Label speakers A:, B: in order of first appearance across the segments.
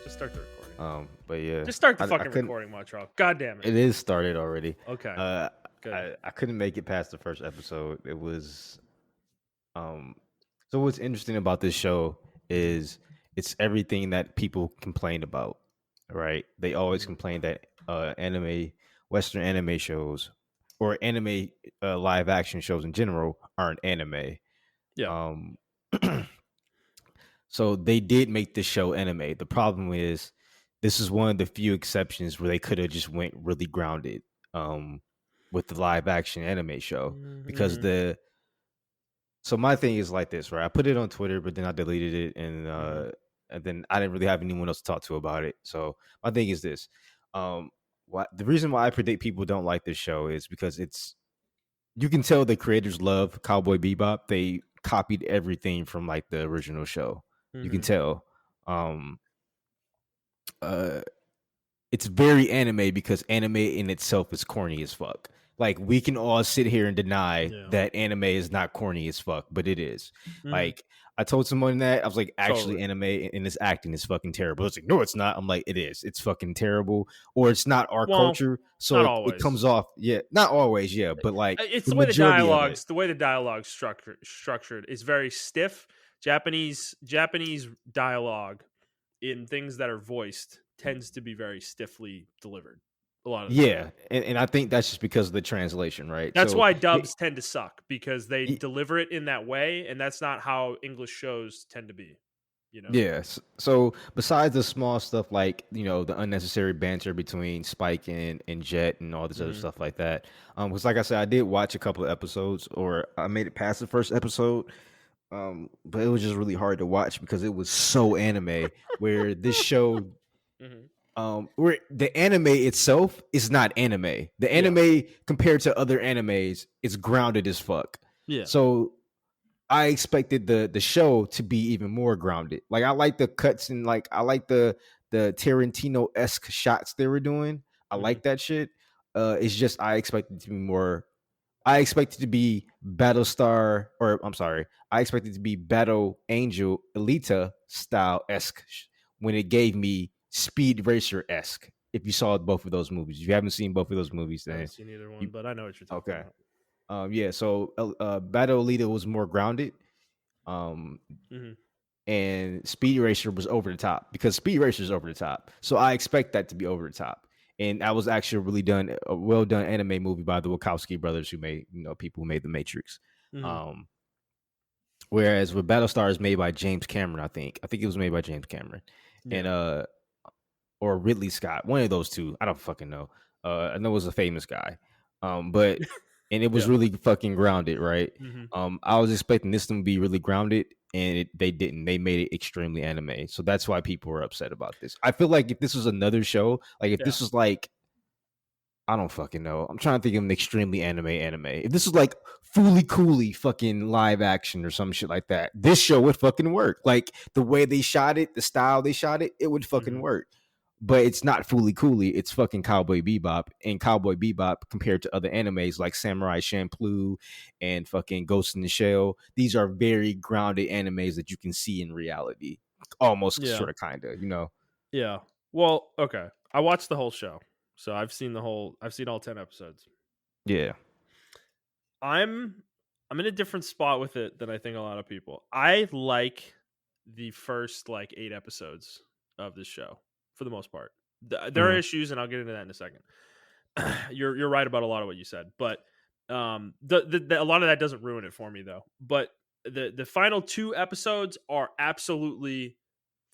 A: Just start the recording.
B: But yeah,
A: Just start the
B: I
A: fucking
B: couldn't.
A: recording, Montrell. God damn it.
B: It is started already.
A: Okay. Good.
B: I couldn't make it past the first episode. It was So what's interesting about this show is it's everything that people complained about, right? They always complain that Western anime shows or anime live action shows in general aren't anime.
A: Yeah.
B: Um, so they did make this show anime. The problem is this is one of the few exceptions where they could have just went really grounded with the live action anime show because so my thing is like this, right? I put it on Twitter, but then I deleted it, and then I didn't really have anyone else to talk to about it. So my thing is this: the reason why I predict people don't like this show is because you can tell the creators love Cowboy Bebop. They copied everything from like the original show. You can tell. It's very anime because anime in itself is corny as fuck. Like we can all sit here and deny that anime is not corny as fuck, but it is. Like I told someone that I was like, actually, anime in this acting is fucking terrible. It's like, no, it's not. I'm like, it is. It's fucking terrible, or it's not our culture. So it comes off, not always, but like
A: it's the way the dialogue's structured is very stiff. Japanese dialogue in things that are voiced tends to be very stiffly delivered a lot of the time.
B: And I think that's just because of the translation, right?
A: That's why dubs tend to suck, because they deliver it in that way, and that's not how English shows tend to be, you know?
B: Yes. So besides the small stuff like, the unnecessary banter between Spike and Jet and all this other stuff like that, because like I said, I did watch a couple of episodes, or I made it past the first episode, but it was just really hard to watch because it was so anime, where this show where the anime itself is not anime. The anime compared to other animes is grounded as fuck.
A: Yeah.
B: So I expected the show to be even more grounded. Like I like the cuts and like I like the Tarantino-esque shots they were doing. I like that shit. It's just I expected to be more. I expected to be Battlestar, or I'm sorry, I expected to be Battle Angel Alita style-esque when it gave me Speed Racer-esque. If you saw both of those movies, if you haven't seen both of those movies, then
A: I haven't seen either one, but I know what you're talking about.
B: So Battle Alita was more grounded, and Speed Racer was over the top because Speed Racer is over the top. So I expect that to be over the top. And that was actually a well done anime movie by the Wachowski brothers, who made people who made The Matrix. Whereas with Battlestar is made by James Cameron, I think it was made by James Cameron, and or Ridley Scott, one of those two. I don't fucking know. I know it was a famous guy, but and it was really fucking grounded, right? I was expecting this to be really grounded, and they didn't. They made it extremely anime, so that's why people were upset about this. I feel like if this was another show, like if this was like, I don't fucking know. I'm trying to think of an extremely anime. If this was like Fooly Cooley fucking live action or some shit like that, this show would fucking work. Like the way they shot it, the style they shot it, it would fucking work. But it's not Fooly Cooley. It's fucking Cowboy Bebop. And Cowboy Bebop, compared to other animes like Samurai Champloo and fucking Ghost in the Shell, these are very grounded animes that you can see in reality. Almost, sort of, kind of,
A: Yeah. Well, okay. I watched the whole show. So I've seen all 10 episodes.
B: Yeah.
A: I'm in a different spot with it than I think a lot of people. I like the first 8 episodes of this show for the most part. There are issues, and I'll get into that in a second. You're right about a lot of what you said, but a lot of that doesn't ruin it for me though. But the final 2 episodes are absolutely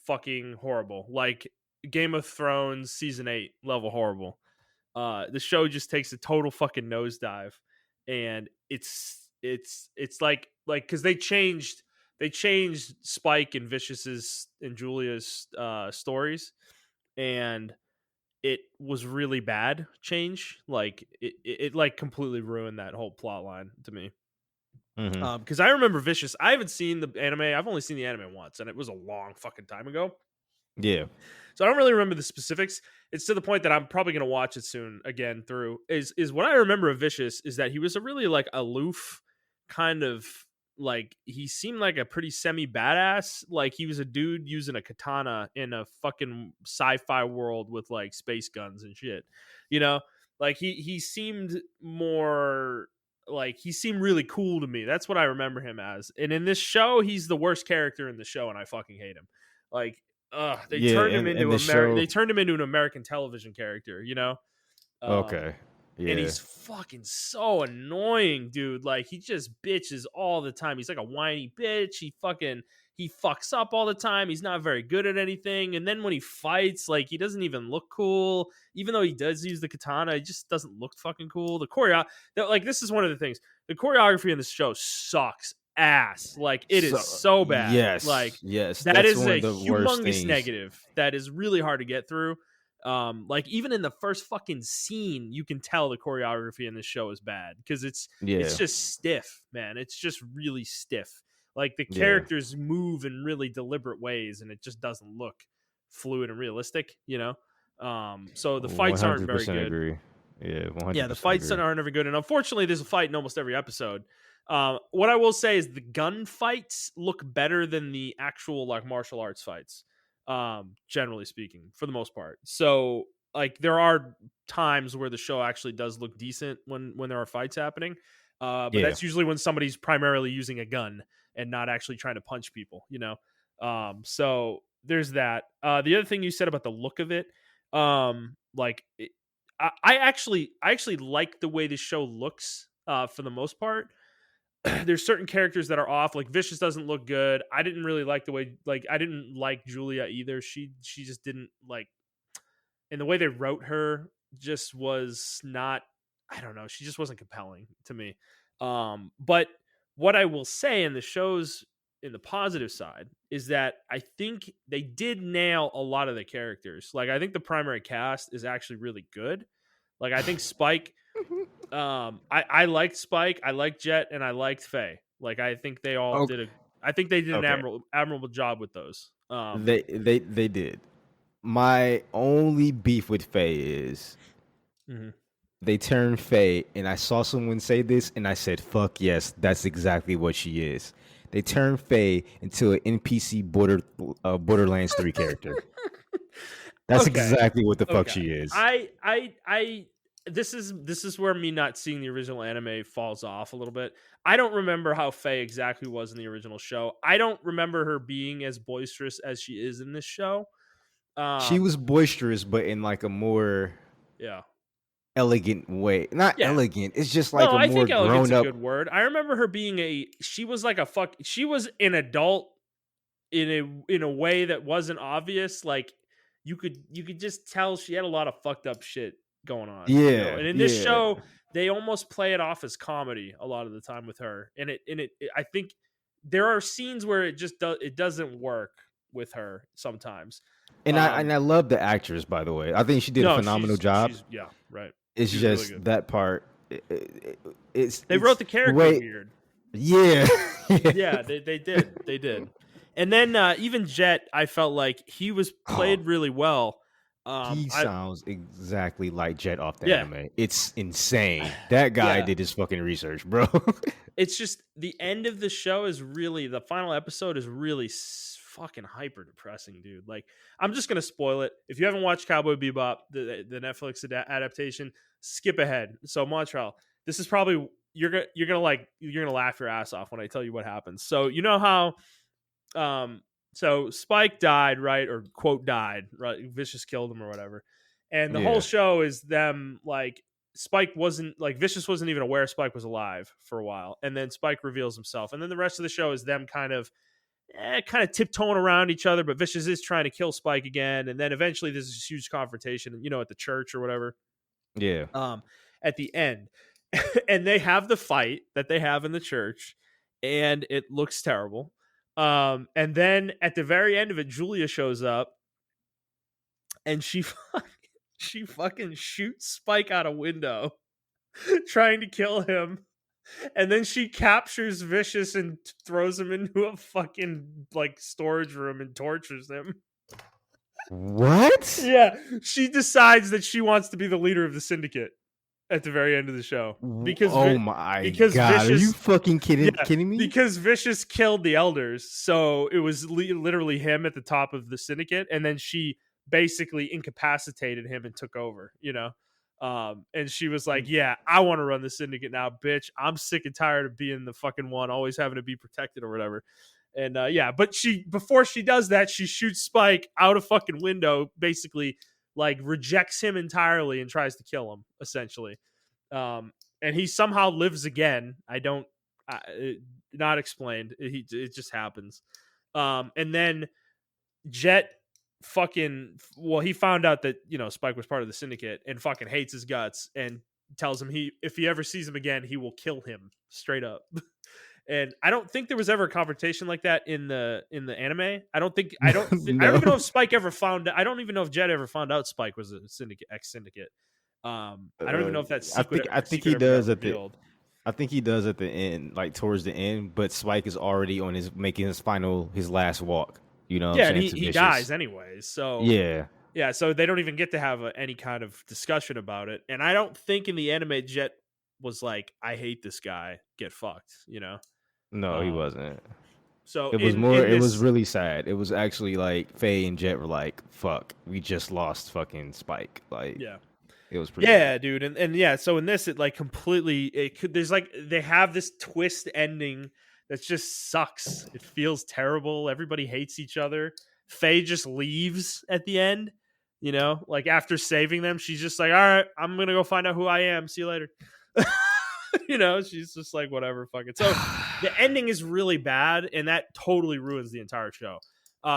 A: fucking horrible. Like Game of Thrones season 8 level horrible. The show just takes a total fucking nosedive, and it's like because they changed Spike and Vicious's and Julia's stories, and it was really bad change. Like it like completely ruined that whole plot line to me. Because I remember Vicious. I haven't seen the anime. I've only seen the anime once, and it was a long fucking time ago.
B: Yeah.
A: So I don't really remember the specifics. It's to the point that I'm probably going to watch it soon again through. Is what I remember of Vicious is that he was a really aloof kind of like he seemed like a pretty semi badass. Like he was a dude using a katana in a fucking sci-fi world with like space guns and shit. You know, like he seemed more like he seemed really cool to me. That's what I remember him as. And in this show, he's the worst character in the show, and I fucking hate him. Like, they
B: Yeah,
A: turned him
B: and
A: into
B: the show.
A: They turned him into an American television character. You know, um,
B: Okay.
A: and
B: Yeah.
A: he's fucking so annoying, dude. Like he just bitches all the time. He's like a whiny bitch. He fucks up all the time. He's not very good at anything. And then when he fights, like he doesn't even look cool. Even though he does use the katana, it just doesn't look fucking cool. Like this is one of the things. The choreography in this show sucks ass. Like it is
B: So
A: so bad. Like
B: yes,
A: that
B: that's
A: is
B: one
A: a
B: of the worst
A: humongous
B: things.
A: negative that is really hard to get through. Like even in the first fucking scene, you can tell the choreography in this show is bad because it's
B: Yeah,
A: just stiff, man. It's just really stiff. Like the
B: yeah,
A: characters move in really deliberate ways, and it just doesn't look fluid and realistic, you know. So the
B: one
A: fights aren't
B: hundred
A: very
B: percent
A: good.
B: agree. Yeah, one
A: Yeah,
B: hundred
A: the
B: percent
A: fights
B: agree.
A: aren't ever good, and unfortunately, there's a fight in almost every episode. What I will say is the gun fights look better than the actual like martial arts fights, generally speaking, for the most part. So like there are times where the show actually does look decent when there are fights happening, but
B: Yeah,
A: that's usually when somebody's primarily using a gun and not actually trying to punch people, you know. So there's that. The other thing you said about the look of it, like I actually like the way the show looks for the most part. There's certain characters that are off. Like Vicious doesn't look good. I didn't really like the way like I didn't like Julia either. She just didn't like, and the way they wrote her just was not, I don't know, she just wasn't compelling to me. But what I will say in the shows in the positive side is that I think they did nail a lot of the characters. Like I think the primary cast is actually really good. Like I think Spike, I liked Spike, I liked Jet, and I liked Faye. Like I think they all
B: okay,
A: did a I think they did an
B: okay.
A: admirable job with those.
B: They did. My only beef with Faye is
A: Mhm.
B: they turned Faye, and I saw someone say this, and I said, "Fuck yes, that's exactly what she is." They turned Faye into an NPC Borderlands 3 character. That's
A: Okay.
B: exactly what the fuck
A: Okay.
B: she is.
A: I this is where me not seeing the original anime falls off a little bit. I don't remember how Faye exactly was in the original show. I don't remember her being as boisterous as she is in this show.
B: She was
A: Um
B: boisterous, but in like a more
A: yeah.
B: elegant way. Not
A: Yeah.
B: elegant. It's just like
A: No,
B: a
A: I
B: more
A: think elegant's
B: grown
A: a
B: up.
A: good word. I remember her being she was like she was an adult in a way that wasn't obvious. Like you could just tell she had a lot of fucked up shit going on, you know.
B: Yeah,
A: And in this
B: yeah.
A: show, they almost play it off as comedy a lot of the time with her. I think there are scenes where it doesn't work with her sometimes.
B: And I love the actress, by the way. I think she did a
A: No,
B: phenomenal job.
A: she's yeah, right.
B: It's
A: She's really
B: just
A: good.
B: that part.
A: They wrote
B: It's
A: the
B: the
A: character
B: way.
A: weird.
B: Yeah, yeah.
A: Yeah, they did. They did. And then even Jet, I felt like he was
B: Oh,
A: played really well.
B: he
A: I
B: sounds exactly like Jet off the
A: Yeah.
B: anime. It's insane. That guy
A: Yeah.
B: did his fucking research, bro.
A: It's just the end of the show is really the final episode is really fucking hyper depressing, dude. Like I'm just gonna spoil it. If you haven't watched Cowboy Bebop, the Netflix adaptation, skip ahead. So Montrell, this is probably you're gonna laugh your ass off when I tell you what happens. So you know how so Spike died, right? Or quote died, right? Vicious killed him or whatever. And the whole
B: Yeah,
A: show is them like Spike wasn't like Vicious wasn't even aware Spike was alive for a while. And then Spike reveals himself. And then the rest of the show is them kind of tiptoeing around each other, but Vicious is trying to kill Spike again. And then eventually there's this huge confrontation, you know, at the church or whatever.
B: yeah.
A: Um, at the end. And they have the fight that they have in the church, and it looks terrible. And then at the very end of it, Julia shows up and she fucking shoots Spike out a window, trying to kill him. And then she captures Vicious and throws him into a fucking like storage room and tortures him.
B: What?
A: Yeah, she decides that she wants to be the leader of the syndicate. at the very end of the show
B: Oh my
A: because
B: god, are you
A: Vicious,
B: fucking
A: yeah,
B: kidding me?
A: because Vicious killed the elders, so it was literally him at the top of the syndicate, and then she basically incapacitated him and took over. And she was like, "Yeah, I want to run the syndicate now, bitch. I'm sick and tired of being the fucking one, always having to be protected or whatever." And yeah, but she before she does that, she shoots Spike out a fucking window, basically like rejects him entirely and tries to kill him essentially. And he somehow lives again. I don't, not explained. It just happens. And then Jet fucking, well, he found out that Spike was part of the syndicate and fucking hates his guts and tells him if he ever sees him again, he will kill him straight up. And I don't think there was ever a confrontation like that in the anime. I don't even know
B: No.
A: if Spike ever found. I don't even know if Jet ever found out Spike was a syndicate, ex syndicate. I don't even know if that
B: I think he
A: secret ever got
B: does at the
A: revealed.
B: I think he does at the end, like towards the end, but Spike is already on making his last walk. You know what I'm
A: Yeah, and
B: saying?
A: he
B: To
A: he
B: Vicious.
A: dies anyways. So
B: Yeah.
A: yeah, so they don't even get to have any kind of discussion about it. And I don't think in the anime Jet was like, "I hate this guy, get fucked."
B: No, he
A: Um,
B: wasn't.
A: so
B: It was
A: in
B: it was
A: this,
B: really sad. It was actually like Faye and Jet were like, fuck, we just lost fucking Spike. Like,
A: yeah.
B: it was pretty bad.
A: Yeah, dude, and yeah, so in this, it like completely, it could. There's like they have this twist ending that just sucks. It feels terrible. Everybody hates each other. Faye just leaves at the end. Like after saving them, she's just like, "All right, I'm gonna go find out who I am. See you later." She's just like, "Whatever, fuck it." So the ending is really bad, and that totally ruins the entire show.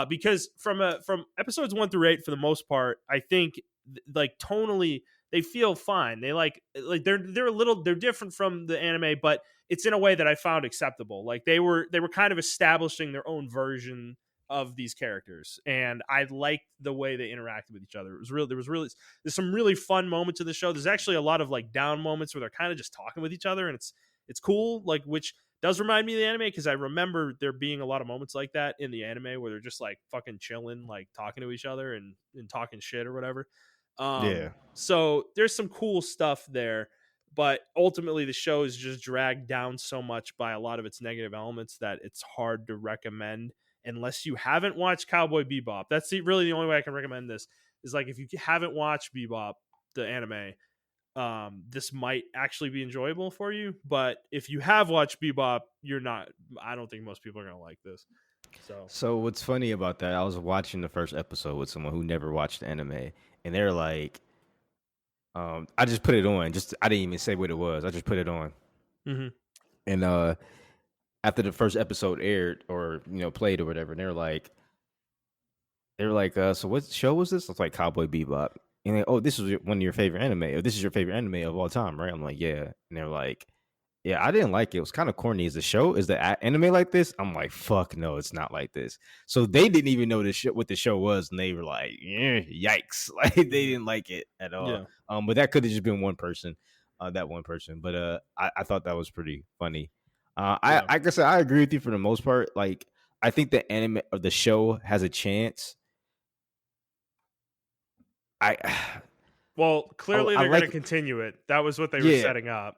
A: Because from episodes 1 through 8, for the most part, I think like tonally they feel fine. They they're different from the anime, but it's in a way that I found acceptable. Like they were kind of establishing their own version of these characters, and I liked the way they interacted with each other. There's some really fun moments in the show. There's actually a lot of like down moments where they're kind of just talking with each other, and it's cool. Like, which does remind me of the anime, because I remember there being a lot of moments like that in the anime where they're just like fucking chilling, like talking to each other and talking shit or whatever.
B: Yeah.
A: So there's some cool stuff there, but ultimately the show is just dragged down so much by a lot of its negative elements that it's hard to recommend unless you haven't watched Cowboy Bebop. That's really the only way I can recommend this. Is like, if you haven't watched Bebop, the anime, this might actually be enjoyable for you. But if you have watched Bebop, you're not. I don't think most people are gonna like this. So
B: So what's funny about that? I was watching the first episode with someone who never watched anime, and they're like, I just put it on. Just I didn't even say what it was. I just put it on,
A: mm-hmm.
B: and after the first episode aired or played or whatever, and they were like, so what show was this? It's like Cowboy Bebop, and oh, this is one of your favorite anime, or this is your favorite anime of all time, right? I'm like, yeah, and they're like, yeah, I didn't like it. It was kind of corny. Is the show, is the anime like this? I'm like, fuck no, it's not like this. So they didn't even know what the show was, and they were like, yikes, like they didn't like it at all.
A: Yeah,
B: But that could have just been one person, that one person. But I thought that was pretty funny. I
A: yeah.
B: like I said, I agree with you for the most part. Like, I think the anime or the show has a chance. I
A: Well,
B: I,
A: clearly
B: I
A: they're going to
B: like,
A: continue it. That was what they were
B: yeah,
A: setting up.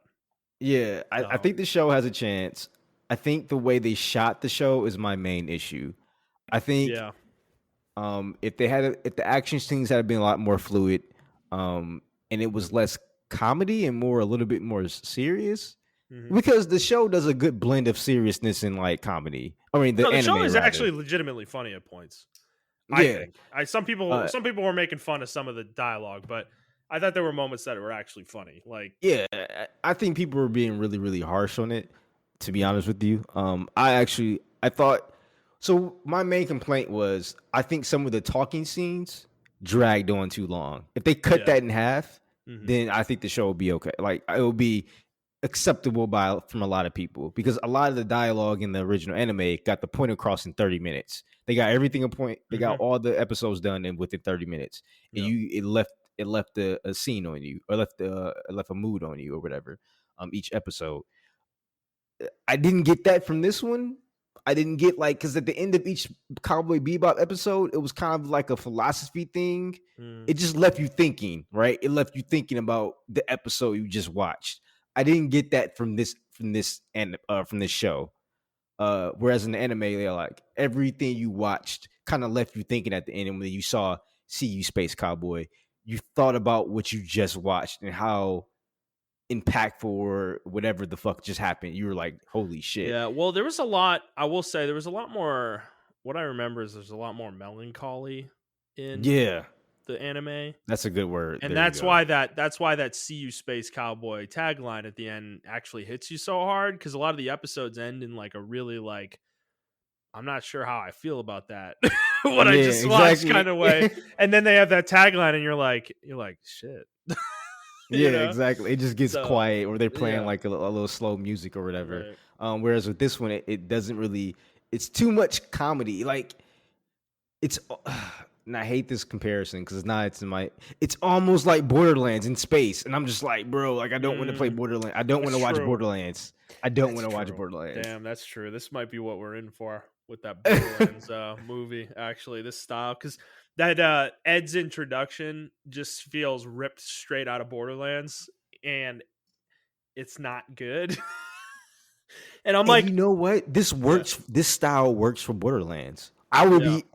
B: yeah. I
A: So,
B: think the show has a chance. I think the way they shot the show is my main issue. I think
A: yeah.
B: if the action scenes had been a lot more fluid, and it was less comedy and a little bit more serious,
A: Mm-hmm.
B: because the show does a good blend of seriousness and like comedy. I mean, the
A: No, the show
B: anime
A: is
B: rather.
A: actually legitimately funny at points. I
B: Yeah.
A: think. Some people
B: Uh,
A: some people were making fun of some of the dialogue, but I thought there were moments that were actually funny. Like,
B: yeah. I think people were being really, really harsh on it. To be
A: mm-hmm.
B: honest with you, I thought so. My main complaint was I think some of the talking scenes dragged on too long. If they cut
A: Yeah.
B: that in half,
A: Mm-hmm.
B: then I think the show will be okay. Like, it will be acceptable from a lot of people, because a lot of the dialogue in the original anime got the point across in 30 minutes. They got everything a point. They got
A: Mm-hmm.
B: all the episodes done in within 30 minutes. And
A: Yeah.
B: it left a scene on you, or it left a mood on you or whatever. Each episode. I didn't get that from this one. I didn't get like because at the end of each Cowboy Bebop episode, it was kind of like a philosophy thing.
A: Mm.
B: It just left you thinking, right? It left you thinking about the episode you just watched. I didn't get that from this show. Whereas in the anime, they're like everything you watched kind of left you thinking at the end. And when you saw See You Space Cowboy, you thought about what you just watched and how impactful or whatever the fuck just happened. You were like, holy shit.
A: Yeah, well, there was a lot. I will say there was a lot more. What I remember is there's a lot more melancholy in
B: Yeah,
A: the anime,
B: that's a good word.
A: and
B: There you go.
A: that's why that "See You Space Cowboy" tagline at the end actually hits you so hard because a lot of the episodes end in like a really like I'm not sure how I feel about that what I
B: Yeah,
A: just watched
B: exactly.
A: kind of way, and then they have that tagline, and you're like shit,
B: Yeah,
A: you know.
B: exactly. It just gets
A: So
B: quiet, or they're playing
A: yeah,
B: like a little slow music or whatever.
A: right.
B: Whereas with this one, it doesn't really. It's too much comedy. Like it's, and I hate this comparison because it's not. It's in my. It's almost like Borderlands in space, and I'm just like, bro, like I don't want to play
A: Mm,
B: Borderlands. I don't want
A: that's
B: to watch
A: true.
B: Borderlands. I don't
A: That's
B: want to watch
A: true.
B: Borderlands.
A: Damn, that's true. This might be what we're in for with that Borderlands movie. Actually, this style because that Ed's introduction just feels ripped straight out of Borderlands, and it's not good. And I'm
B: And you
A: like,
B: know what? This
A: yeah,
B: works. This style works for Borderlands. I would
A: yeah,
B: be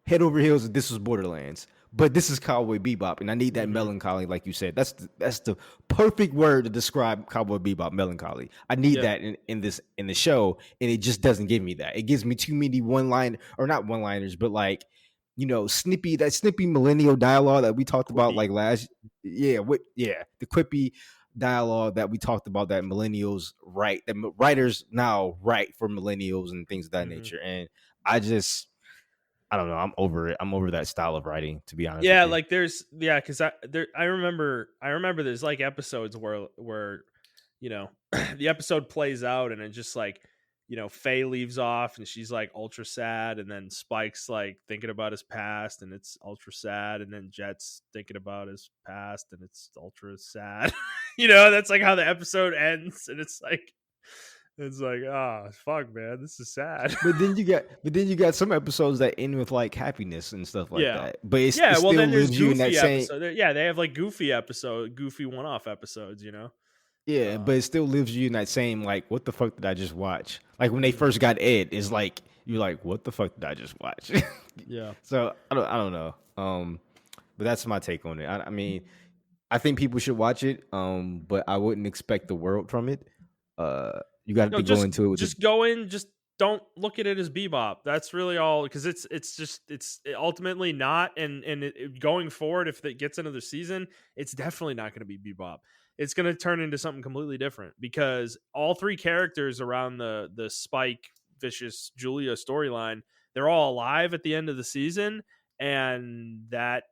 B: head over heels if this was Borderlands. But this is Cowboy Bebop, and I need that
A: hmm,
B: melancholy, like you said. That's the perfect word to describe Cowboy Bebop, melancholy. I need
A: yeah,
B: that in the show, and it just doesn't give me that. It gives me too many one line or not one liners, but like snippy millennial dialogue that we talked about
A: quippy.
B: like last. Yeah, the quippy dialogue that we talked about that millennials write, that writers now write for millennials and things of that
A: Hmm.
B: nature. And I just, I don't know. I'm over it. I'm over that style of writing, to be honest with
A: Yeah,
B: you.
A: like because I remember there's like episodes where the episode plays out and it just like Faye leaves off and she's like ultra sad, and then Spike's like thinking about his past and it's ultra sad, and then Jet's thinking about his past and it's ultra sad. That's like how the episode ends, and it's like ah, fuck, man, this is sad.
B: But then you got some episodes that end with like happiness and stuff like
A: Yeah.
B: that. But it
A: Yeah, well,
B: still
A: then there's
B: lives you in that
A: goofy
B: same.
A: episode yeah, they have, like, goofy one-off episodes.
B: Yeah, but
A: Um,
B: it still lives you in that same like, what the fuck did I just watch? Like when they first
A: mhm,
B: got Ed, is like you're like, what the fuck did I just watch?
A: yeah.
B: So I don't know. But that's my take on it. I mean, I think people should watch it. But I wouldn't expect the world from it. You got
A: No,
B: to go
A: just
B: into it with the.
A: just go in, just don't look at it as Bebop. That's really all, because it's ultimately not, and going forward, if it gets another season, it's definitely not gonna be Bebop. It's gonna turn into something completely different because all 3 characters around the Spike, Vicious, Julia storyline, they're all alive at the end of the season, and that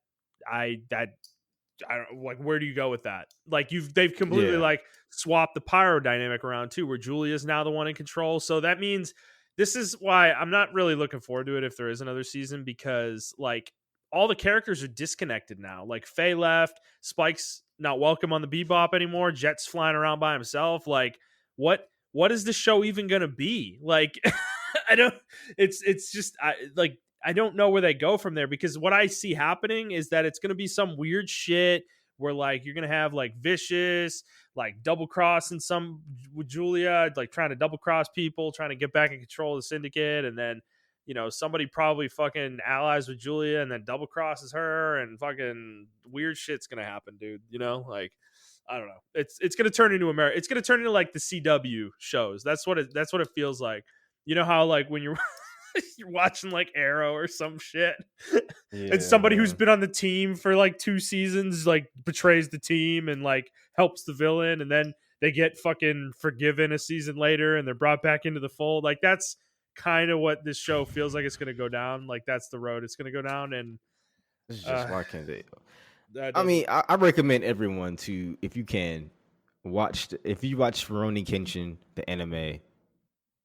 A: I don't like, where do you go with that? Like they've completely
B: Yeah,
A: like swapped the pyro dynamic around too, where Julia's now the one in control. So that means this is why I'm not really looking forward to it if there is another season, because like all the characters are disconnected now. Like Faye left, Spike's not welcome on the Bebop anymore, Jet's flying around by himself. Like what is this show even gonna be? Like I don't it's just I don't know where they go from there, because what I see happening is that it's going to be some weird shit where like you're going to have like Vicious like double crossing some with Julia, like trying to double cross people, trying to get back in control of the syndicate, and then somebody probably fucking allies with Julia and then double crosses her, and fucking weird shit's going to happen, dude. Like I don't know. It's going to turn into America. It's going to turn into like the CW shows. That's what it feels like. You know how like when you're you're watching like Arrow or some shit, and
B: yeah,
A: somebody who's
B: man.
A: been on the team for like 2 seasons like betrays the team and like helps the villain, and then they get fucking forgiven a season later and they're brought back into the fold. Like that's kind of what this show feels like it's going to go down. Like that's the road it's going to go down, and
B: This is just
A: uh
B: why can't they?
A: that
B: I mean,
A: doesn't.
B: I recommend everyone to, if you can, if you watch Rurouni Kenshin, the anime,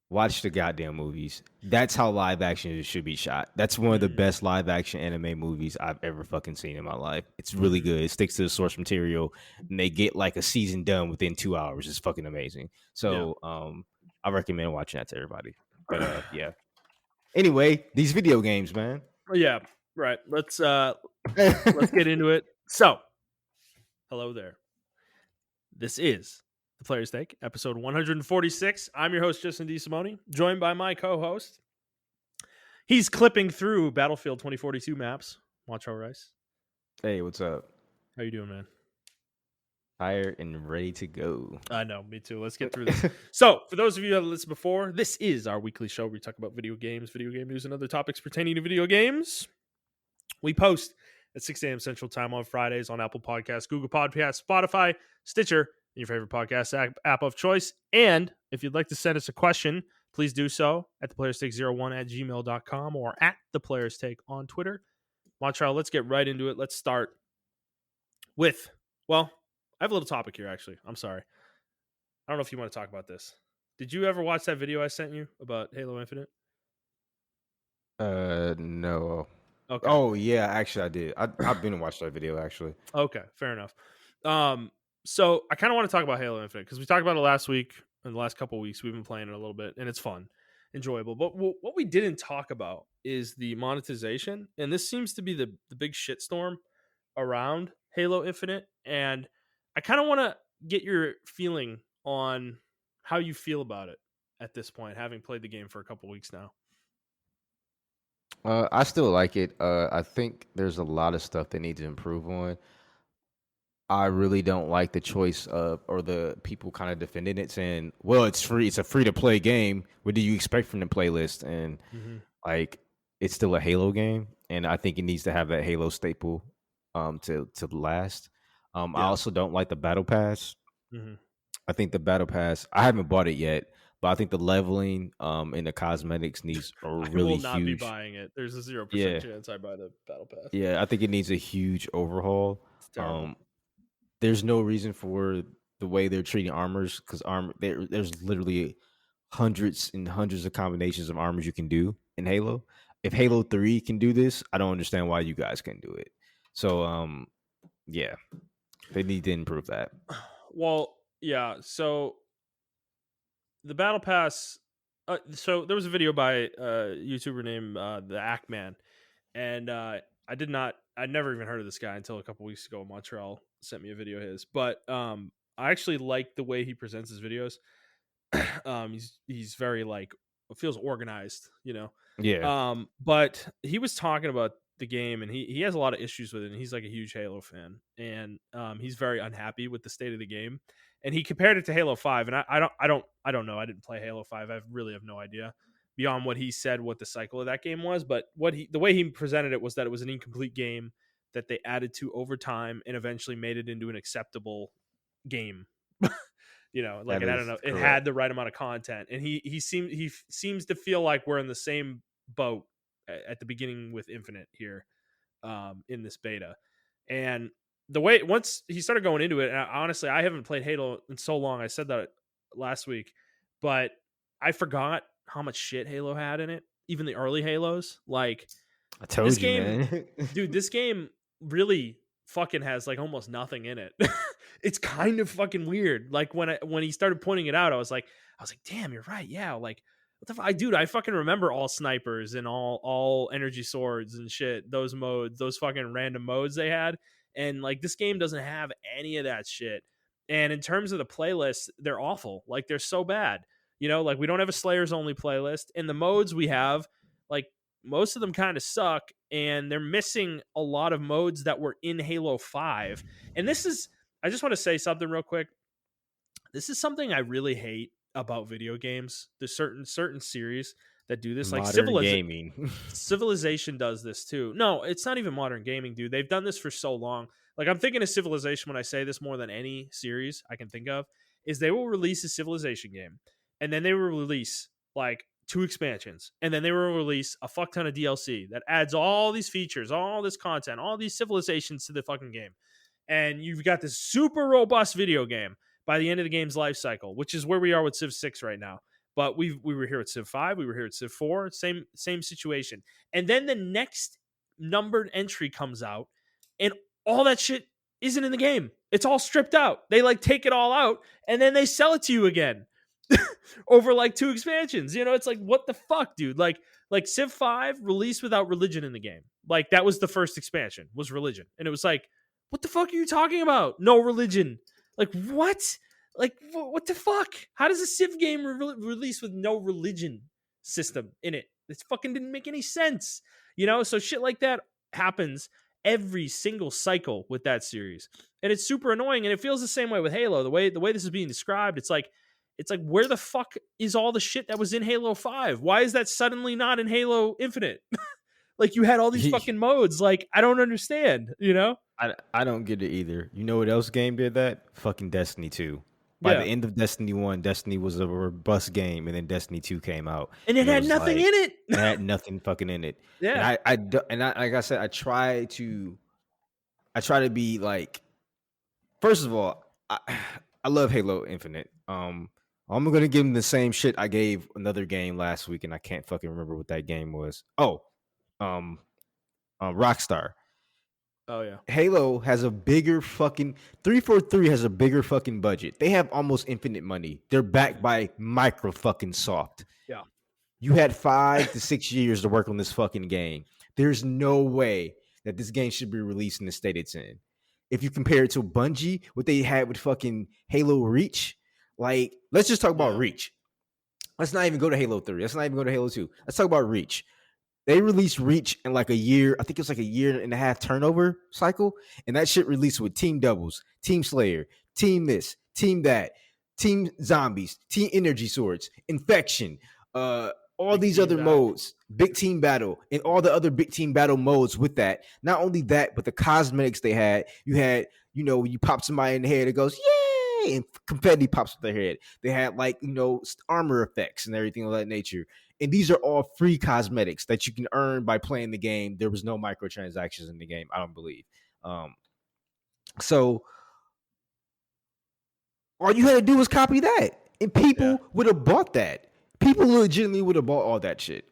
B: watch the goddamn movies. That's how live action should be shot. That's one of the
A: Mm,
B: best live action anime movies I've ever fucking seen in my life. It's really
A: mhm.
B: good. It sticks to the source material, and they get like a season done within 2 hours. It's fucking amazing.
A: Yeah.
B: So, I recommend watching that to everybody. But yeah. Anyway, these video games, man.
A: Yeah, right. Let's get into it. So, hello there. This is the Player's Take, episode 146. I'm your host, Justin DeSimone, joined by my co-host. He's clipping through Battlefield 2042 maps. Montrell Rice.
B: Hey, what's up?
A: How you doing, man?
B: Tired and ready to go.
A: I know, me too. Let's get through this. So, for those of you who have listened before, this is our weekly show where we talk about video games, video game news, and other topics pertaining to video games. We post at 6 a.m. Central Time on Fridays on Apple Podcasts, Google Podcasts, Spotify, Stitcher, and your favorite podcast app of choice. And if you'd like to send us a question, please do so at theplayerstake01@gmail.com or at theplayerstake on Twitter. Montreal, let's get right into it. Let's start with, well, I have a little topic here, actually. I'm sorry. I don't know if you want to talk about this. Did you ever watch that video I sent you about Halo Infinite?
B: No.
A: Okay.
B: Oh yeah, actually I did. I've been to watch that video actually.
A: Okay, fair enough. So I kind of want to talk about Halo Infinite because we talked about it last week and the last couple of weeks. We've been playing it a little bit and it's fun, enjoyable. But what we didn't talk about is the monetization, and this seems to be the big shitstorm around Halo Infinite. And I kind of want to get your feeling on how you feel about it at this point, having played the game for a couple of weeks now.
B: I still like it. I think there's a lot of stuff they need to improve on. I really don't like the choice of, or the people kind of defending it, saying, "Well, it's free. It's a free to play game. What do you expect from the playlist?" And like, it's still a Halo game, and I think it needs to have that Halo staple, to last. I also don't like the battle pass. I think the battle pass. I haven't bought it yet, but I think the leveling, and the cosmetics needs a really huge.
A: I will not be buying it. There's a 0% chance I buy the battle pass.
B: Yeah, I think it needs a huge overhaul.
A: It's terrible.
B: There's no reason for the way they're treating armors, because there's literally hundreds and hundreds of combinations of armors you can do in Halo. If Halo 3 can do this, I don't understand why you guys can do it. So yeah, they need to improve that.
A: Well, yeah. So the battle pass. So there was a video by a YouTuber named the Ackman, and I'd never even heard of this guy until a couple weeks ago. Montreal sent me a video of his, but I actually like the way he presents his videos. He's very like, feels organized, you know.
B: Yeah.
A: But he was talking about the game, and he has a lot of issues with it, and he's like a huge Halo fan, and he's very unhappy with the state of the game, and he compared it to Halo 5, and I don't know. I didn't play Halo 5. I really have no idea beyond what he said what the cycle of that game was, but the way he presented it was that it was an incomplete game that they added to over time and eventually made it into an acceptable game. You know, like, I don't know, it had the right amount of content, and he seems to feel like we're in the same boat at the beginning with Infinite here, in this beta. And the way, once he started going into it, and honestly, I haven't played Halo in so long. I said that last week, but I forgot how much shit Halo had in it. Even the early Halos, like,
B: I told
A: this
B: you,
A: game,
B: man.
A: dude, this game really fucking has like almost nothing in it. It's kind of fucking weird. Like, when he started pointing it out, I was like, damn, you're right. Yeah, like, what the dude, I fucking remember all snipers and all energy swords and shit. Those modes, those fucking random modes they had, and like, this game doesn't have any of that shit. And in terms of the playlists, they're awful. Like, they're so bad. You know, like, we don't have a Slayers only playlist, and the modes we have, like, most of them kind of suck, and they're missing a lot of modes that were in Halo 5. And this is, I just want to say something real quick. This is something I really hate about video games. There's certain series that do this, like
B: gaming.
A: Civilization does this too. No, it's not even modern gaming, dude. They've done this for so long. Like, I'm thinking of Civilization when I say this more than any series I can think of, is they will release a Civilization game, and then they will release like 2 expansions, and then they will release a fuck ton of DLC that adds all these features, all this content, all these civilizations to the fucking game. And you've got this super robust video game by the end of the game's life cycle, which is where we are with Civ 6 right now. But we were here at Civ 5, we were here at Civ 4, same situation. And then the next numbered entry comes out, and all that shit isn't in the game. It's all stripped out. They like take it all out, and then they sell it to you again. over like 2 expansions. You know, it's like, what the fuck, dude? Like Civ 5 released without religion in the game. Like that was the first expansion, was religion. And it was like, what the fuck are you talking about? No religion. Like what? Like what the fuck? How does a Civ game release with no religion system in it? This fucking didn't make any sense. You know, so shit like that happens every single cycle with that series. And it's super annoying, and it feels the same way with Halo. The way this is being described, it's like where the fuck is all the shit that was in Halo 5? Why is that suddenly not in Halo Infinite? Like you had all these fucking modes. Like I don't understand, you know?
B: I don't get it either. You know what else game did that? Fucking Destiny 2. By the end of Destiny 1, Destiny was a robust game, and then Destiny 2 came out.
A: And it had nothing in it.
B: It had nothing fucking in it.
A: Yeah.
B: And I like I said, I try to be like, first of all, I love Halo Infinite. I'm gonna give him the same shit I gave another game last week, and I can't fucking remember what that game was. Rockstar.
A: Oh yeah.
B: Halo has a bigger fucking 343 has a bigger fucking budget. They have almost infinite money. They're backed by micro fucking soft.
A: Yeah.
B: You had 5 to 6 years to work on this fucking game. There's no way that this game should be released in the state it's in. If you compare it to Bungie, what they had with fucking Halo Reach, like, let's just talk about Reach. Let's not even go to Halo 3. Let's not even go to Halo 2. Let's talk about Reach. They released Reach in like a year. I think it was like a year and a half turnover cycle. And that shit released with Team Doubles, Team Slayer, Team this, Team that, Team Zombies, Team Energy Swords, Infection, all these other modes, Big Team Battle, and all the other Big Team Battle modes with that. Not only that, but the cosmetics they had. You had, you know, when you pop somebody in the head, it goes, yay! And confetti pops up their head. They had, like, you know, armor effects and everything of that nature. And these are all free cosmetics that you can earn by playing the game. There was no microtransactions in the game, I don't believe. So all you had to do was copy that, and people would have bought that. People legitimately would have bought all that shit,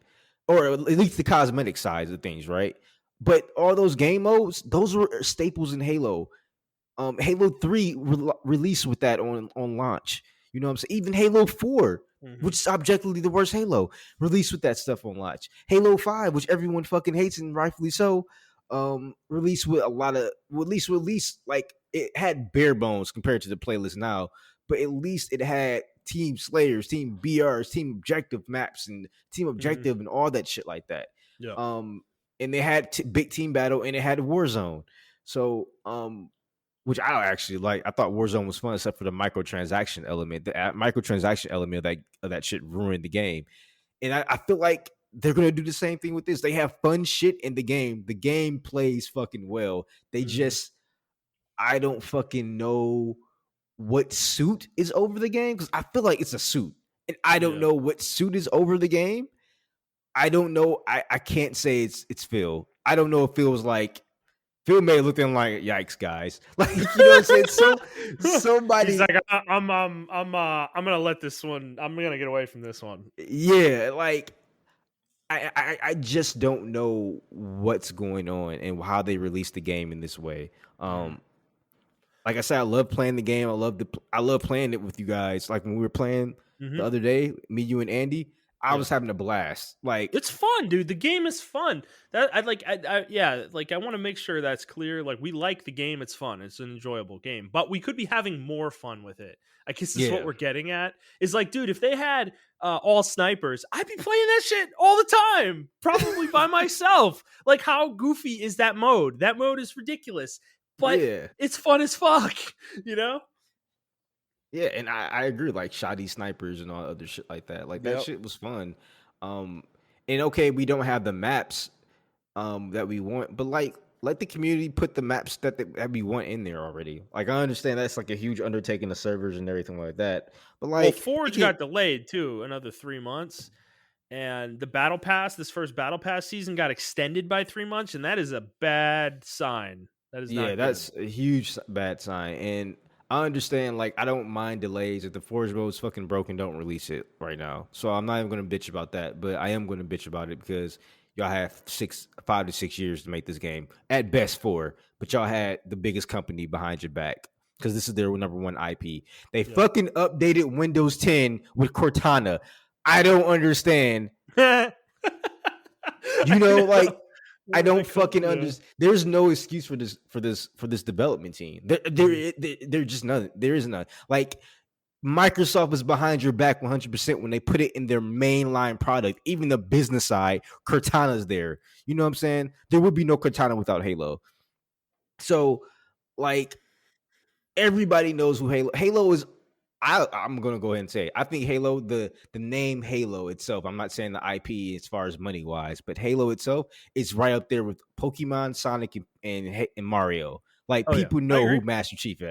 B: or at least the cosmetic sides of things, right? But all those game modes, those were staples in Halo. Halo 3 released with that on launch. You know what I'm saying? Even Halo 4, which is objectively the worst Halo, released with that stuff on launch. Halo 5, which everyone fucking hates and rightfully so, released with a lot of, at least like, it had bare bones compared to the playlist now, but at least it had Team Slayers, Team BRs, Team Objective maps, and Team Objective and all that shit like that.
A: Yeah.
B: And they had Big Team Battle, and it had Warzone. So, which I actually like. I thought Warzone was fun, except for the microtransaction element. The microtransaction element of that shit ruined the game. And I feel like they're gonna do the same thing with this. They have fun shit in the game. The game plays fucking well. They just, I don't fucking know what suit is over the game, because I feel like it's a suit, and I don't know what suit is over the game. I don't know. I can't say it's Phil. I don't know if Phil was like, Phil may look in like, yikes, guys. Like, you know what I'm saying? So somebody,
A: he's like, I'm gonna let this one. I'm gonna get away from this one.
B: Yeah, like, I just don't know what's going on and how they release the game in this way. Like I said, I love playing the game. I love playing it with you guys. Like when we were playing the other day, me, you, and Andy, I was having a blast. Like,
A: it's fun, dude. The game is fun. That I want to make sure that's clear. Like, we like the game. It's fun. It's an enjoyable game, but we could be having more fun with it. I guess this is what we're getting at. Is like, dude, if they had all snipers, I'd be playing that shit all the time, probably by myself. Like, how goofy is that mode? That mode is ridiculous, but it's fun as fuck. You know?
B: Yeah, and I agree, like shoddy snipers and all other shit like that. Like, that shit was fun. And okay, we don't have the maps that we want, but like, let the community put the maps that we want in there already. Like, I understand that's like a huge undertaking of servers and everything like that. But like,
A: Forge got delayed too, another 3 months. And the battle pass, this first battle pass season, got extended by 3 months, and that is a bad sign. That is not good.
B: That's a huge bad sign. And I understand, like, I don't mind delays. If the Forge mode is fucking broken, don't release it right now. So I'm not even going to bitch about that, but I am going to bitch about it because y'all have 5 to 6 years to make this game. At best 4, but y'all had the biggest company behind your back. because this is their number one IP. They
A: Yeah.
B: fucking updated Windows 10 with Cortana. I don't understand.
A: I
B: You know, like
A: know.
B: I
A: Where they
B: don't
A: come,
B: fucking
A: yeah.
B: understand. There's no excuse for this development team.
A: Mhm.
B: There just none. There is none. Like Microsoft is behind your back 100% when they put it in their mainline product. Even the business side, Cortana's there. You know what I'm saying? There would be no Cortana without Halo. So, like, everybody knows who Halo is. I'm gonna go ahead and say I think Halo, the name Halo itself. I'm not saying the IP as far as money wise, but Halo itself is right up there with Pokemon, Sonic, and Mario. Like
A: Oh yeah,
B: people
A: I
B: know
A: agree.
B: who Master Chief
A: Dude,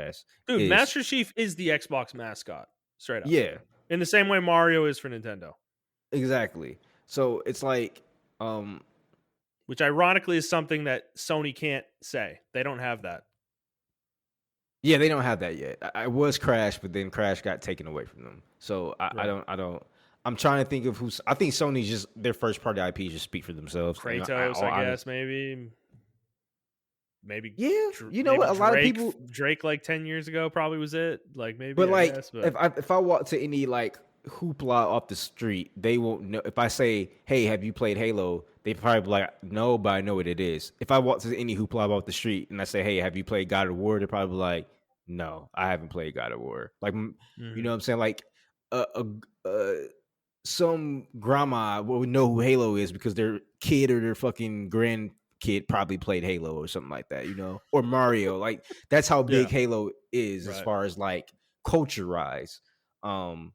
B: is.
A: Master Chief is the Xbox mascot, straight up.
B: Yeah,
A: In the same way Mario is for Nintendo.
B: exactly. So it's like, um,
A: Which ironically is something that Sony can't say. They don't have that.
B: yeah, they don't have that yet. I was Crash, but then Crash got taken away from them. So
A: Right.
B: I don't. I'm trying to think of who's. I think Sony's just their first party IPs just speak for themselves. And
A: Kratos,
B: all
A: I guess,
B: honest,
A: maybe. Maybe
B: yeah, you know
A: maybe
B: what? A lot of
A: Drake
B: people.
A: Drake like 10 years ago probably was it. Like
B: But
A: maybe, I
B: like,
A: guess, but
B: if I walk to any like hoopla off the street, they won't know. If I say, "Hey, have you played Halo?" They probably be like, "No, but I know what it is." If I walk to any hoopla off the street and I say, "Hey, have you played God of War?" They're probably like, "No, I haven't played God of War." Like, you
A: mhm.
B: know what I'm saying? Like, a, some grandma will know who Halo is because their kid or their fucking grandkid probably played Halo or something like that, you know, or Mario. Like that's how big
A: Yeah,
B: Halo is as
A: right.
B: far as like culture rise. And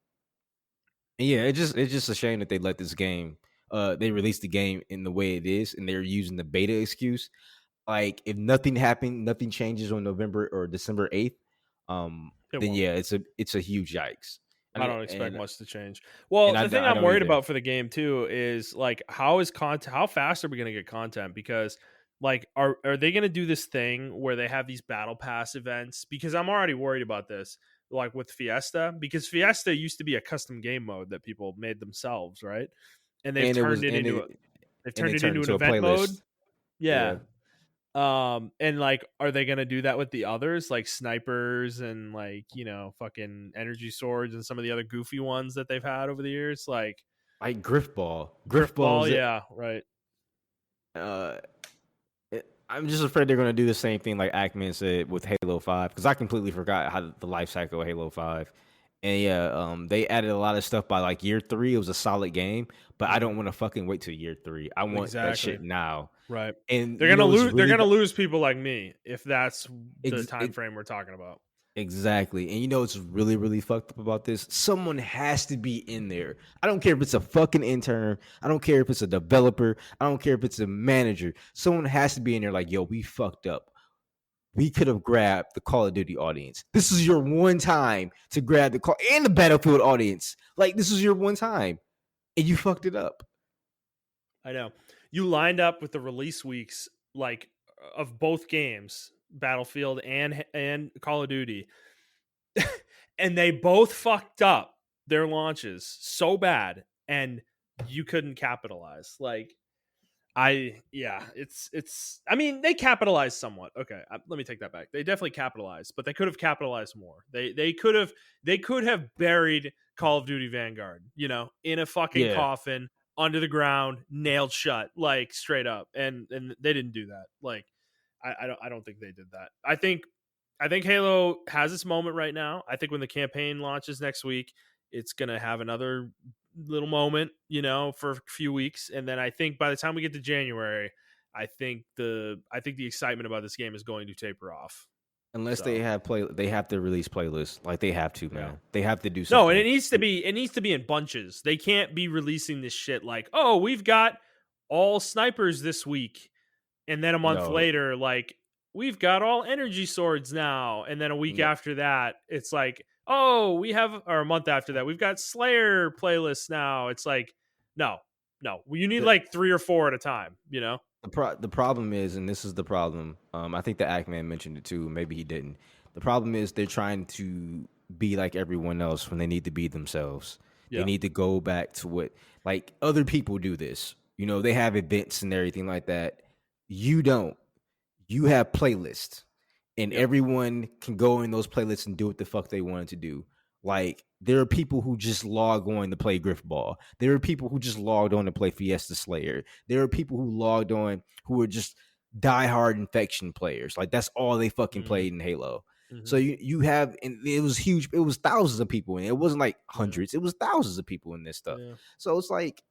B: yeah, it's just a shame that they let this game. They released the game in the way it is, and they're using the beta excuse. Like if nothing happened, nothing changes on November or December 8th.
A: It
B: Then
A: won't.
B: yeah, it's a huge yikes.
A: I
B: And
A: don't expect
B: and
A: much to change. Well, the thing
B: I
A: I'm
B: don't
A: worried
B: either.
A: about for the game too is like how fast are we going to get content, because like are they going to do this thing where they have these battle pass events, because I'm already worried about this, like with Fiesta, because Fiesta used to be a custom game mode that people made themselves, right? And
B: And it was and it
A: they've
B: and
A: turned
B: it
A: it
B: turned
A: into an
B: into a
A: event mode.
B: playlist.
A: Yeah.
B: Yeah.
A: And like, are they gonna do that with the others, like snipers and like, fucking energy swords and some of the other goofy ones that they've had over the years, like
B: Like Griffball.
A: Griffball?
B: Griffball's
A: Yeah, right.
B: uh I'm just afraid they're gonna do the same thing like Ackman said with Halo 5, because I completely forgot how the life cycle of Halo 5. And yeah, they added a lot of stuff by like year 3. It was a solid game, but I don't
A: Hmm.
B: want to fucking wait till year 3. I want that
A: Exactly.
B: shit now.
A: Right.
B: And
A: They're
B: you
A: gonna
B: know it's
A: lose. They're
B: really
A: gonna lose people like me if that's the
B: ex-
A: time frame we're talking about.
B: exactly. And you know what's really fucked up about this? Someone has to be in there. I don't care if it's a fucking intern. I don't care if it's a developer. I don't care if it's a manager. Someone has to be in there like, yo, we fucked up. We could have grabbed the Call of Duty audience. This is your one time to grab the call and the Battlefield audience. Like this is your one time. And you fucked it up.
A: I know. You lined up with the release weeks, like, of both games, Battlefield and Call of Duty, and they both fucked up their launches so bad, and you couldn't capitalize. Like, it's I mean, they capitalized somewhat. Okay, let me take that back. They definitely capitalized, but they could have capitalized more. They could have buried Call of Duty Vanguard, in a fucking
B: Yeah.
A: coffin under the ground, nailed shut, like straight up. And they didn't do that. Like, I don't think they did that. I think Halo has its moment right now. I think when the campaign launches next week, it's gonna have another little moment, for a few weeks, and then I think by the time we get to January, I think the excitement about this game is going to taper off.
B: Unless
A: So
B: they have to release playlists. Like they have to,
A: yeah.
B: man. They have to do
A: No, and it
B: something.
A: needs to be it needs to be in bunches. They can't be releasing this shit like, oh, we've got all snipers this week, and then a month
B: No.
A: later, like, we've got all energy swords now, and then a week
B: No.
A: after that, it's like, oh, or a month after that, we've got Slayer playlists now. It's like, no, you need
B: The
A: like 3 or 4 at a time,
B: the problem is, and this is the problem. I think the Ackman mentioned it too. Maybe he didn't. The problem is they're trying to be like everyone else when they need to be themselves. They
A: Yeah.
B: need to go back to what like other people do this. You know, they have events and everything like that. You don't. You have playlists. and
A: Yep.
B: everyone can go in those playlists and do what the fuck they wanted to do. Like there are people who just log on to play Griffball. There are people who just logged on to play Fiesta Slayer. There are people who logged on who are just diehard infection players. Like that's all they fucking
A: Mm-hmm.
B: played in Halo. So
A: Mm-hmm.
B: you have, and it was huge. It was thousands of people, and it wasn't like
A: Yeah.
B: hundreds. It was thousands of people in this stuff.
A: Yeah.
B: So it's like,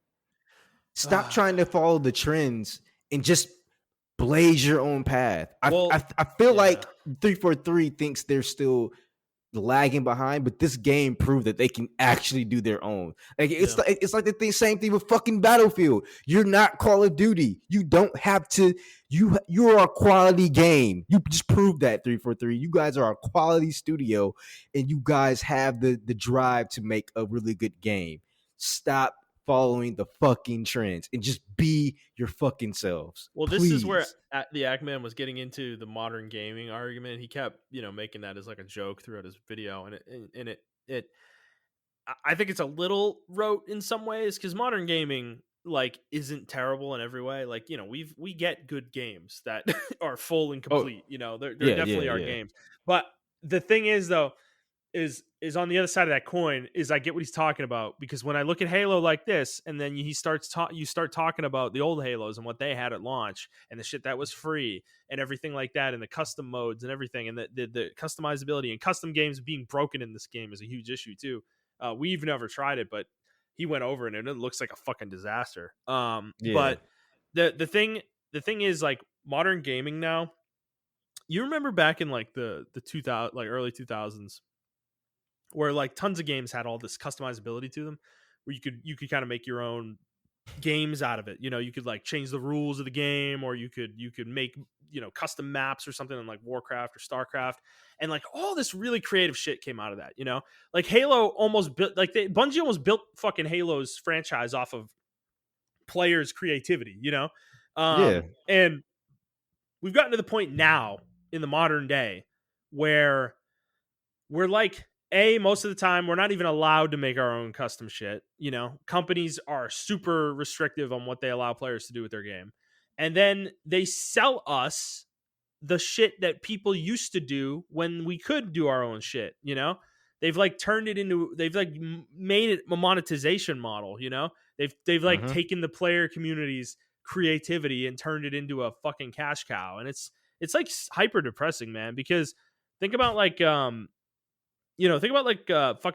B: stop trying to follow the trends and just blaze your own path.
A: Well,
B: I feel
A: yeah.
B: like 343 thinks they're still lagging behind, but this game proved that they can actually do their own. Like
A: Yeah.
B: it's like the same thing with fucking Battlefield. You're not Call of Duty. You don't have to. You're a quality game. You just proved that 343. You guys are a quality studio, and you guys have the drive to make a really good game. Stop following the fucking trends and just be your fucking selves,
A: Well, this is where
B: please.
A: the Ackman was getting into the modern gaming argument. He kept, making that as like a joke throughout his video, and I think it's a little rote in some ways because modern gaming like isn't terrible in every way. Like we get good games that are full and
B: Oh
A: complete. There
B: yeah, yeah,
A: definitely are
B: yeah,
A: games, but the thing is though is on the other side of that coin is I get what he's talking about because when I look at Halo like this and then you start talking about the old Halos and what they had at launch and the shit that was free and everything like that and the custom modes and everything and the customizability and custom games being broken in this game is a huge issue too. We've never tried it, but he went over it and it looks like a fucking disaster.
B: yeah,
A: But the thing is like modern gaming now. You remember back in like the 2000 like early 2000s where like tons of games had all this customizability to them where you could kind of make your own games out of it. You could like change the rules of the game or you could make custom maps or something in like Warcraft or StarCraft, and like all this really creative shit came out of that. Like Halo almost built like Bungie almost built fucking Halo's franchise off of players creativity.
B: yeah.
A: And we've gotten to the point now in the modern day where we're like most of the time we're not even allowed to make our own custom shit. Companies are super restrictive on what they allow players to do with their game, and then they sell us the shit that people used to do when we could do our own shit. They've like turned it into they've like made it a monetization model. They've like
B: Mm-hmm.
A: taken the player community's creativity and turned it into a fucking cash cow, and it's like hyper depressing, man, because think about like fucking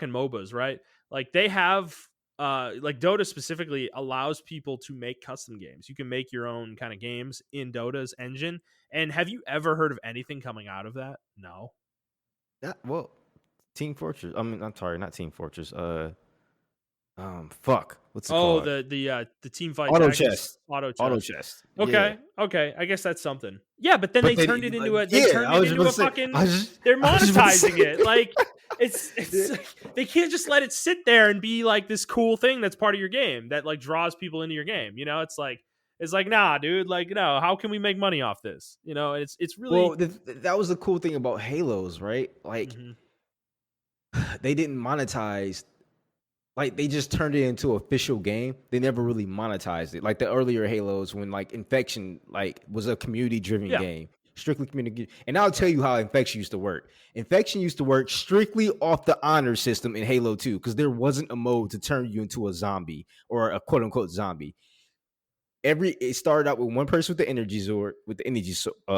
A: MOBAs, right? Like they have like Dota specifically allows people to make custom games. You can make your own kind of games in Dota's engine. And have you ever heard of anything coming out of that? No.
B: Well, Team Fortress. I mean, I'm sorry, not Team Fortress. Fuck, what's it
A: Oh,
B: called?
A: the team fight
B: Auto
A: tactics
B: chest.
A: auto
B: Auto
A: chess.
B: chest. Yeah,
A: Okay. I guess that's something. Yeah, but then
B: but
A: they
B: they,
A: turned it
B: like,
A: into
B: yeah, I was just about to say.
A: fucking. They're
B: I was just about to
A: monetizing
B: say.
A: it. Like
B: Yeah.
A: it's like, they can't just let it sit there and be like this cool thing that's part of your game that like draws people into your game. It's like nah, dude. Like no, how can we make money off this? It's
B: Well,
A: really.
B: that was the cool thing about Halos, right? Like
A: Mhm.
B: they didn't monetize. Like they just turned it into an official game. They never really monetized it. Like the earlier Halos, when like Infection like was a community driven
A: Yeah.
B: game, strictly community. And I'll tell you how Infection used to work. Infection used to work strictly off the honor system in Halo 2 because there wasn't a mode to turn you into a zombie or a quote unquote zombie. It started out with one person with the energy sword,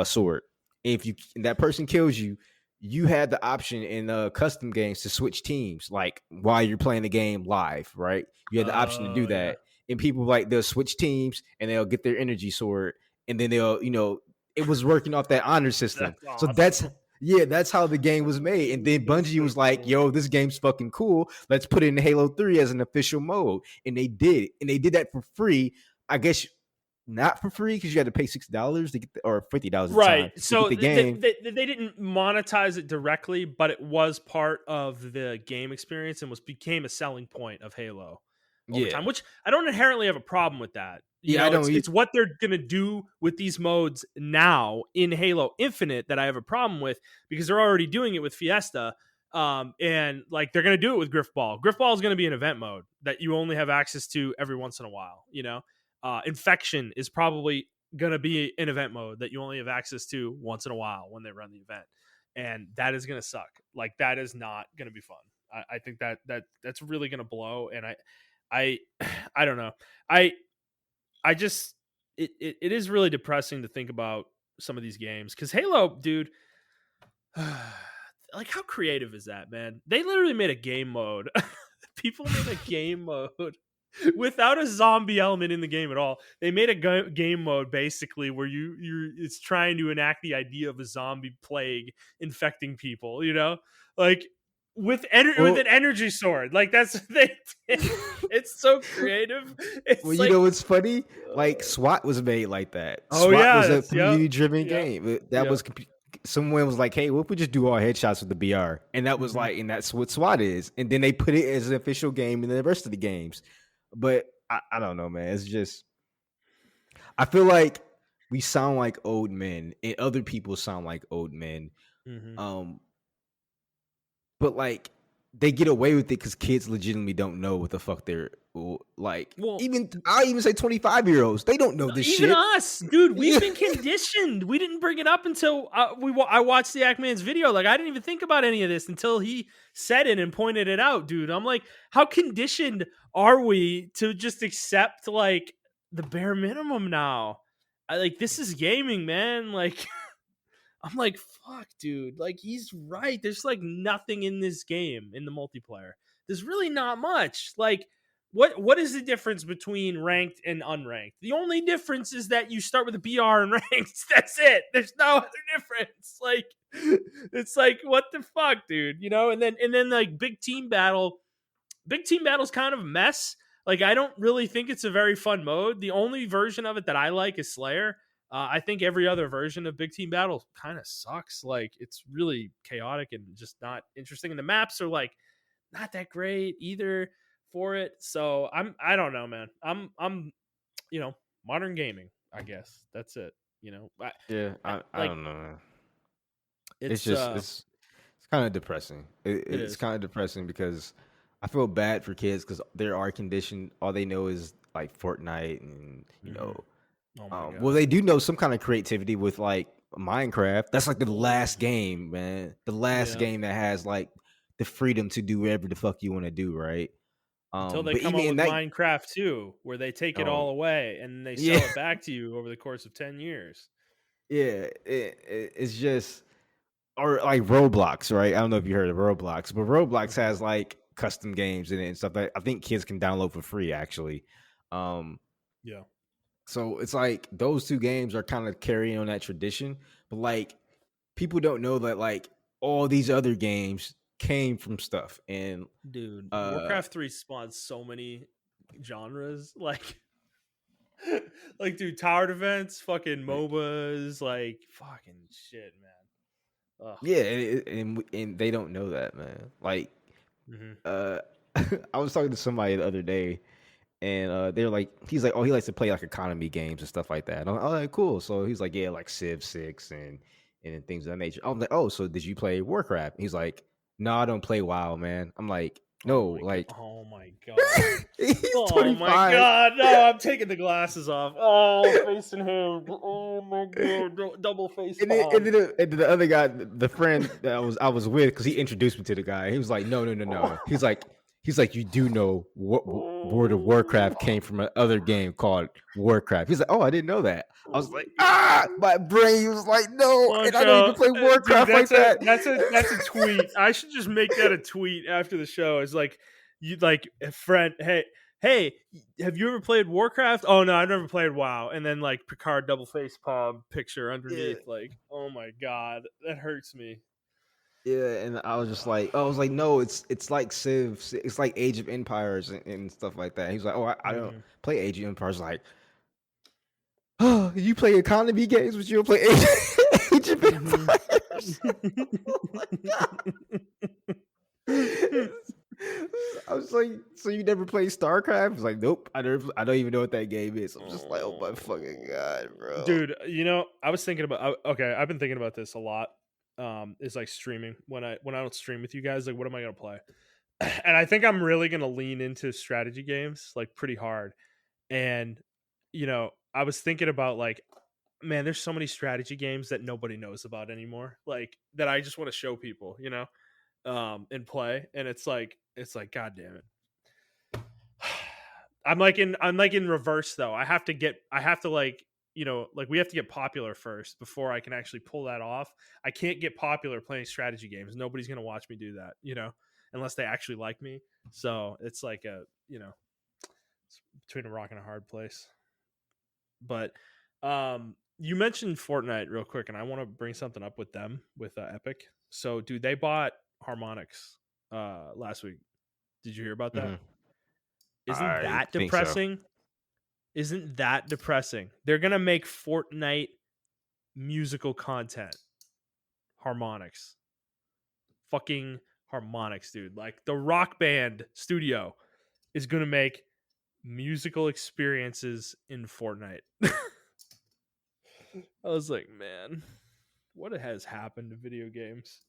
B: sword. If that person kills you, you had the option in custom games to switch teams, like while you're playing the game live, right? You had the option to do
A: Oh yeah.
B: that, and people like they'll switch teams and they'll get their energy sword, and then they'll it was working off that honor system.
A: That's
B: So
A: awesome.
B: that's how the game was made. And then
A: That's
B: Bungie
A: so
B: was like,
A: cool.
B: "Yo, this game's fucking cool. Let's put it in Halo 3 as an official mode." And they did, and they did that for free. I guess not for free because you had to pay $60 to get or $50 at the
A: Right.
B: time to get
A: So
B: the game.
A: they didn't monetize it directly, but it was part of the game experience and became a selling point of Halo over
B: Yeah,
A: time, which I don't inherently have a problem with that.
B: yeah, I don't.
A: It's what they're going to do with these modes now in Halo Infinite that I have a problem with because they're already doing it with Fiesta. And like they're going to do it with Griffball. Griffball is going to be an event mode that you only have access to every once in a while. Infection is probably gonna be an event mode that you only have access to once in a while when they run the event, and that is gonna suck. Like that is not gonna be fun. I think that's really gonna blow, and I I don't know. I just it is really depressing to think about some of these games because Halo, dude. Like how creative is that, man? They literally made a game mode. People made a game mode without a zombie element in the game at all. They made a game mode basically where you it's trying to enact the idea of a zombie plague infecting people. You know, like with
B: Well,
A: an energy sword. Like that's they did. It's so creative.
B: well,
A: It's
B: you know
A: like,
B: what's funny? Like SWAT was made like that.
A: oh
B: SWAT
A: yeah,
B: was a
A: that's yep,
B: community-driven
A: yep,
B: game. That
A: yep.
B: was someone was like, "Hey, what if we just do all headshots with the BR?" And that was
A: Mm-hmm.
B: like, and that's what SWAT is. And then they put it as an official game in the rest of the games. But I don't know, man. It's just I feel like we sound like old men, and other people sound like old men.
A: Mm-hmm.
B: Um, but like they get away with it because kids legitimately don't know what the fuck they're like.
A: Well,
B: Even I even say 25-year-olds, they don't know this
A: even
B: shit.
A: us, dude, we've
B: Yeah.
A: been conditioned. We didn't bring it up until I watched the Ackman's video. Like I didn't even think about any of this until he said it and pointed it out, dude. I'm like, how conditioned are we to just accept like the bare minimum now? Like this is gaming, man. Like I'm like, fuck, dude. Like he's right. There's like nothing in this game in the multiplayer. There's really not much. Like, what is the difference between ranked and unranked? The only difference is that you start with a BR and ranked. That's it. There's no other difference. Like, it's like what the fuck, dude. You know? And then like big team battle. Big team battle's kind of a mess. Like I don't really think it's a very fun mode. The only version of it that I like is Slayer. I think every other version of Big Team Battle kind of sucks. Like it's really chaotic and just not interesting. And the maps are like not that great either for it. So I don't know, man. I'm modern gaming. I guess that's it. You know,
B: Yeah,
A: I
B: I
A: like
B: don't know, man. It's
A: it's
B: just it's kind of depressing.
A: it
B: It's
A: is.
B: kind of depressing because I feel bad for kids because they are conditioned. All they know is like Fortnite and
A: Mm-hmm. Oh my
B: well,
A: god.
B: they do know some kind of creativity with like Minecraft. That's like the
A: Oh
B: last game, man. The last
A: yeah.
B: game that has like the freedom to do whatever the fuck you want to do, right?
A: Until they
B: But
A: come
B: even
A: out
B: in
A: with
B: that,
A: Minecraft 2, where they take it
B: oh
A: all away and they
B: yeah,
A: sell it back to you over the course of 10 years.
B: yeah, it's just or like Roblox, right? I don't know if you heard of Roblox, but Roblox
A: Mhm.
B: has like custom games in it and stuff that I think kids can download for free, actually. Um,
A: Yeah.
B: so it's like those two games are kind of carrying on that tradition, but like people don't know that like all these other games came from stuff and
A: Dude,
B: uh
A: Warcraft 3 spawns so many genres. Like, like, dude, tower defense, fucking MOBAs, like, fucking shit, man. Ugh.
B: yeah, and they don't know that, man. Like
A: Hmm.
B: uh I was talking to somebody the other day and they're like he's like, oh, he likes to play like economy games and stuff like that. And I'm like, all right, cool. So he's like, yeah, like Civ 6 and things of that nature. I'm like, oh, so did you play Warcraft? He's like, no, I don't play WoW, man. I'm like,
A: Oh
B: no,
A: my god.
B: like
A: Oh my god.
B: he's
A: Oh my
B: 25.
A: god. No, I'm taking the glasses off. Oh, facing him. Oh my god. Double face palm.
B: And then the other guy, the friend that I was with, because he introduced me to the guy. He was like, no, no, no, no. He's like, you do know what World of Warcraft came from another game called Warcraft. He's like, oh, I didn't know that. I was like, my brain was like, no, and I don't even
A: Montrell,
B: play
A: dude,
B: Warcraft like
A: that's a
B: that.
A: that's a tweet. I should just make that a tweet after the show. It's like you like a friend. Hey, have you ever played Warcraft? Oh no, I've never played WoW. And then like Picard double face palm picture
B: Yeah,
A: underneath. Like, oh my god, that hurts me.
B: yeah, and I was just like, oh, I was like, no, it's like Civ, it's like Age of Empires and stuff like that. He's like, oh, I don't
A: Mhm.
B: play Age of Empires. Like, oh, you play economy games, but you don't play Age of
A: Mhm.
B: Empires. Oh my god! I was like, so you never played StarCraft? He's like, nope, I don't even know what that game is. I'm just like, oh my fucking god, bro.
A: Dude, I was thinking about okay, I've been thinking about this a lot. Is like streaming when I don't stream with you guys, like what am I gonna play? And I think I'm really gonna lean into strategy games like pretty hard. And I was thinking about like man, there's so many strategy games that nobody knows about anymore. Like that I just want to show people, and play. And it's like, God damn it. I'm like in reverse though. I have to like, like we have to get popular first before I can actually pull that off. I can't get popular playing strategy games. Nobody's gonna watch me do that, unless they actually like me. So it's like it's between a rock and a hard place. But you mentioned Fortnite real quick, and I want to bring something up with them with Epic. So, dude, they bought Harmonix last week. Did you hear about that?
B: Hmm.
A: Isn't
B: I
A: that
B: think so.
A: depressing? Isn't that depressing? They're gonna make Fortnite musical content. Harmonix, fucking Harmonix, dude. Like the Rock Band studio is gonna make musical experiences in Fortnite. I was like, man, what has happened to video games?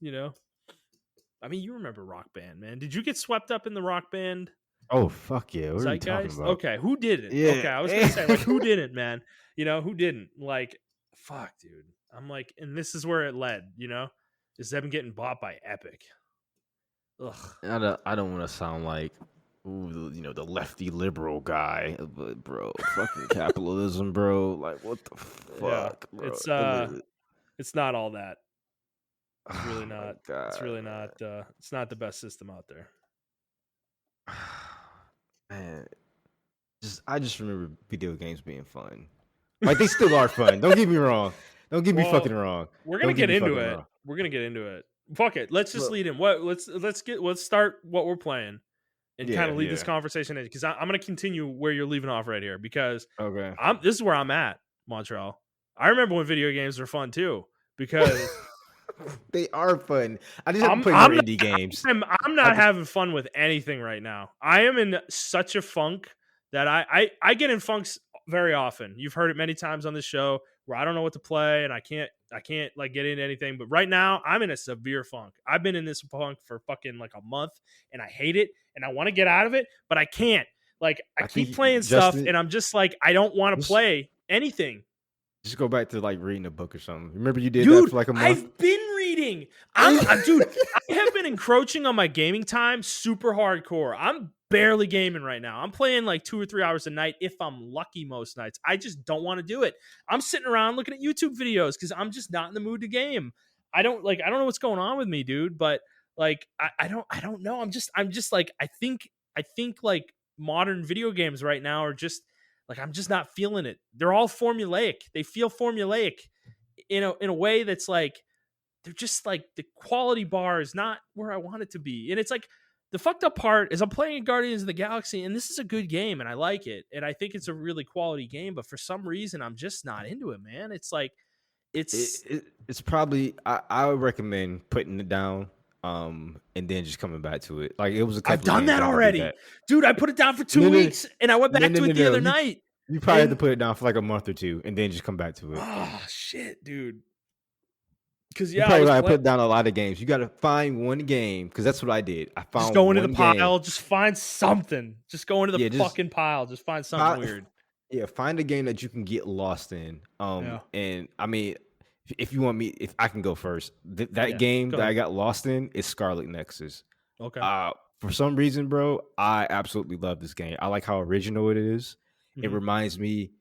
A: I mean, you remember Rock Band, man. Did you get swept up in the Rock Band
B: Oh fuck yeah! What are you talking
A: zeitgeist?
B: about?
A: Okay, who didn't? Okay,
B: Yeah.
A: I was gonna say, like, who didn't, man? Who didn't? Like, fuck, dude. I'm like, and this is where it led, is them getting bought by Epic. Ugh.
B: I don't want to sound like, ooh, the lefty liberal guy, but bro, fucking capitalism, bro. Like, what the
A: Yeah.
B: fuck, bro?
A: It's not all that. It's really
B: Oh my
A: not. It's
B: god,
A: really not. It's not the best system out there.
B: man. I just remember video games being fun. Like they still are fun. Don't get me wrong. Don't get me fucking
A: Well,
B: wrong.
A: we're gonna
B: Don't get
A: get
B: me
A: into
B: fucking
A: it.
B: wrong.
A: We're gonna get into it. Fuck it. Let's just
B: Well,
A: lead in. What? Let's start what we're playing and kind
B: yeah,
A: of lead this
B: yeah.
A: conversation in because I'm gonna continue where you're leaving off right here because
B: Okay.
A: this is where I'm at, Montreal. I remember when video games were fun too because
B: They are fun. I just have to
A: I'm
B: play more
A: I'm not,
B: indie games.
A: I'm
B: I
A: not
B: have to,
A: having fun with anything right now. I am in such a funk that I get in funks very often. You've heard it many times on this show where I don't know what to play and I can't like get into anything. But right now I'm in a severe funk. I've been in this funk for fucking like a month and I hate it and I want to get out of it, but I can't. Like I
B: I
A: keep
B: think
A: playing stuff
B: Justin,
A: and I'm just like I don't want to
B: just
A: play anything.
B: just go back to like reading a book or something. Remember you did that
A: Dude,
B: for like a month?
A: I've been reading. Dude, I have been encroaching on my gaming time super hardcore. I'm barely gaming right now. I'm playing like 2 or 3 hours a night if I'm lucky most nights. I just don't want to do it. I'm sitting around looking at YouTube videos because I'm just not in the mood to game. I don't know what's going on with me, dude, but like I don't know. I'm just like I think like modern video games right now are just like I'm just not feeling it. They're all formulaic. They feel formulaic in a way that's like they're just like the quality bar is not where I want it to be. And it's like the fucked up part is I'm playing Guardians of the Galaxy and this is a good game and I like it and I think it's a really quality game, but for some reason I'm just not into it, man. It's like it's
B: It's probably I would recommend putting it down, and then just coming back to it. Like it was a
A: I've
B: couple of
A: done
B: games
A: that
B: I had to do
A: already.
B: that.
A: Dude, I put it down for two
B: No, no,
A: weeks and I went
B: no,
A: back
B: no,
A: to
B: no,
A: it the
B: no.
A: other
B: You
A: night.
B: you probably had to
A: And
B: put it down for like a month or two, and then just come back to it.
A: oh shit, dude. Cause
B: You
A: yeah, I
B: probably
A: was
B: gotta
A: playing.
B: put down a lot of games. You gotta find one game because that's what I did. I
A: Just
B: found
A: go into the
B: one game.
A: pile. Just find something. Just go into the
B: Yeah, just
A: fucking pile. Just find something
B: fi-
A: weird.
B: yeah, find a game that you can get lost in.
A: Yeah.
B: And I mean, if you want me, if I can go first, that
A: Yeah.
B: game
A: Go
B: that I
A: ahead.
B: got lost in is Scarlet Nexus.
A: Okay.
B: For some reason, bro, I absolutely love this game. I like how original it is. It
A: Hmm.
B: reminds me,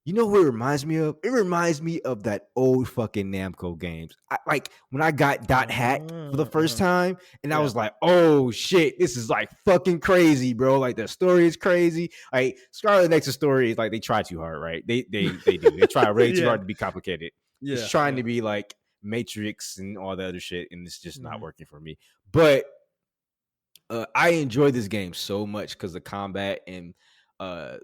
B: you know what it reminds me of? It reminds me of that old fucking Namco games. Like when I got Dot Hack for the first
A: Uh,
B: time, and I
A: yeah.
B: was like, oh shit, this is like fucking crazy, bro. Like the story is crazy. Like Scarlet Nexus story is like they try too hard, right? They do. They try way too
A: Yeah.
B: hard to be complicated. It's
A: Yeah.
B: trying
A: Yeah.
B: to be like Matrix and all the other shit, and it's just not
A: Hmm.
B: working for me. But I enjoy this game so much because the combat and uh,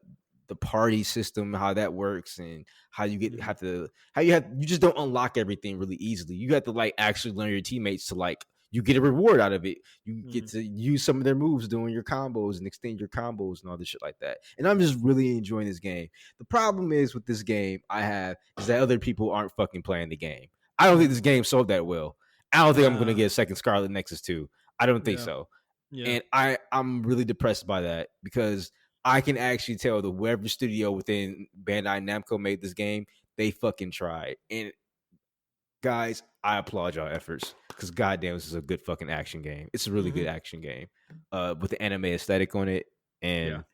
B: the party system, how that works, and how you get
A: Hmm.
B: have to how you just don't unlock everything really easily. You have to like actually learn your teammates to like you get a reward out of it. You
A: Hmm.
B: get to use some of their moves doing your combos and extend your combos and all this shit like that. And I'm just really enjoying this game. The problem is with this game I have is that other people aren't fucking playing the game. I don't think this game sold that well. I don't think I'm gonna
A: Uh,
B: get a second Scarlet Nexus 2. I don't think
A: yeah.
B: so.
A: Yeah.
B: And I'm really depressed by that because I can actually tell that whoever studio within Bandai Namco made this game, they fucking tried. And guys, I applaud y'all efforts because goddamn, this is a good fucking action game. It's a really good action game, with the anime aesthetic on it,
A: Yeah.
B: and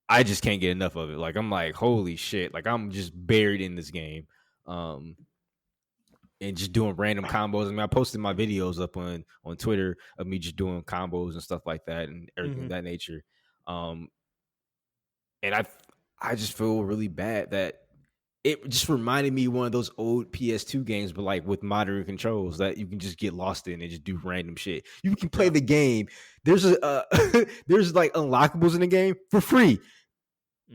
B: I just can't get enough of it. Like I'm like, holy shit! Like I'm just buried in this game, and just doing random combos. I mean, I posted my videos up on Twitter of me just doing combos and stuff like that and everything of that nature. Um, and I just feel really bad that it just reminded me of one of those old PS2 games, but like with modern controls that you can just get lost in and just do random shit. You can play
A: Yeah.
B: the game. There's a there's like unlockables in the game for free.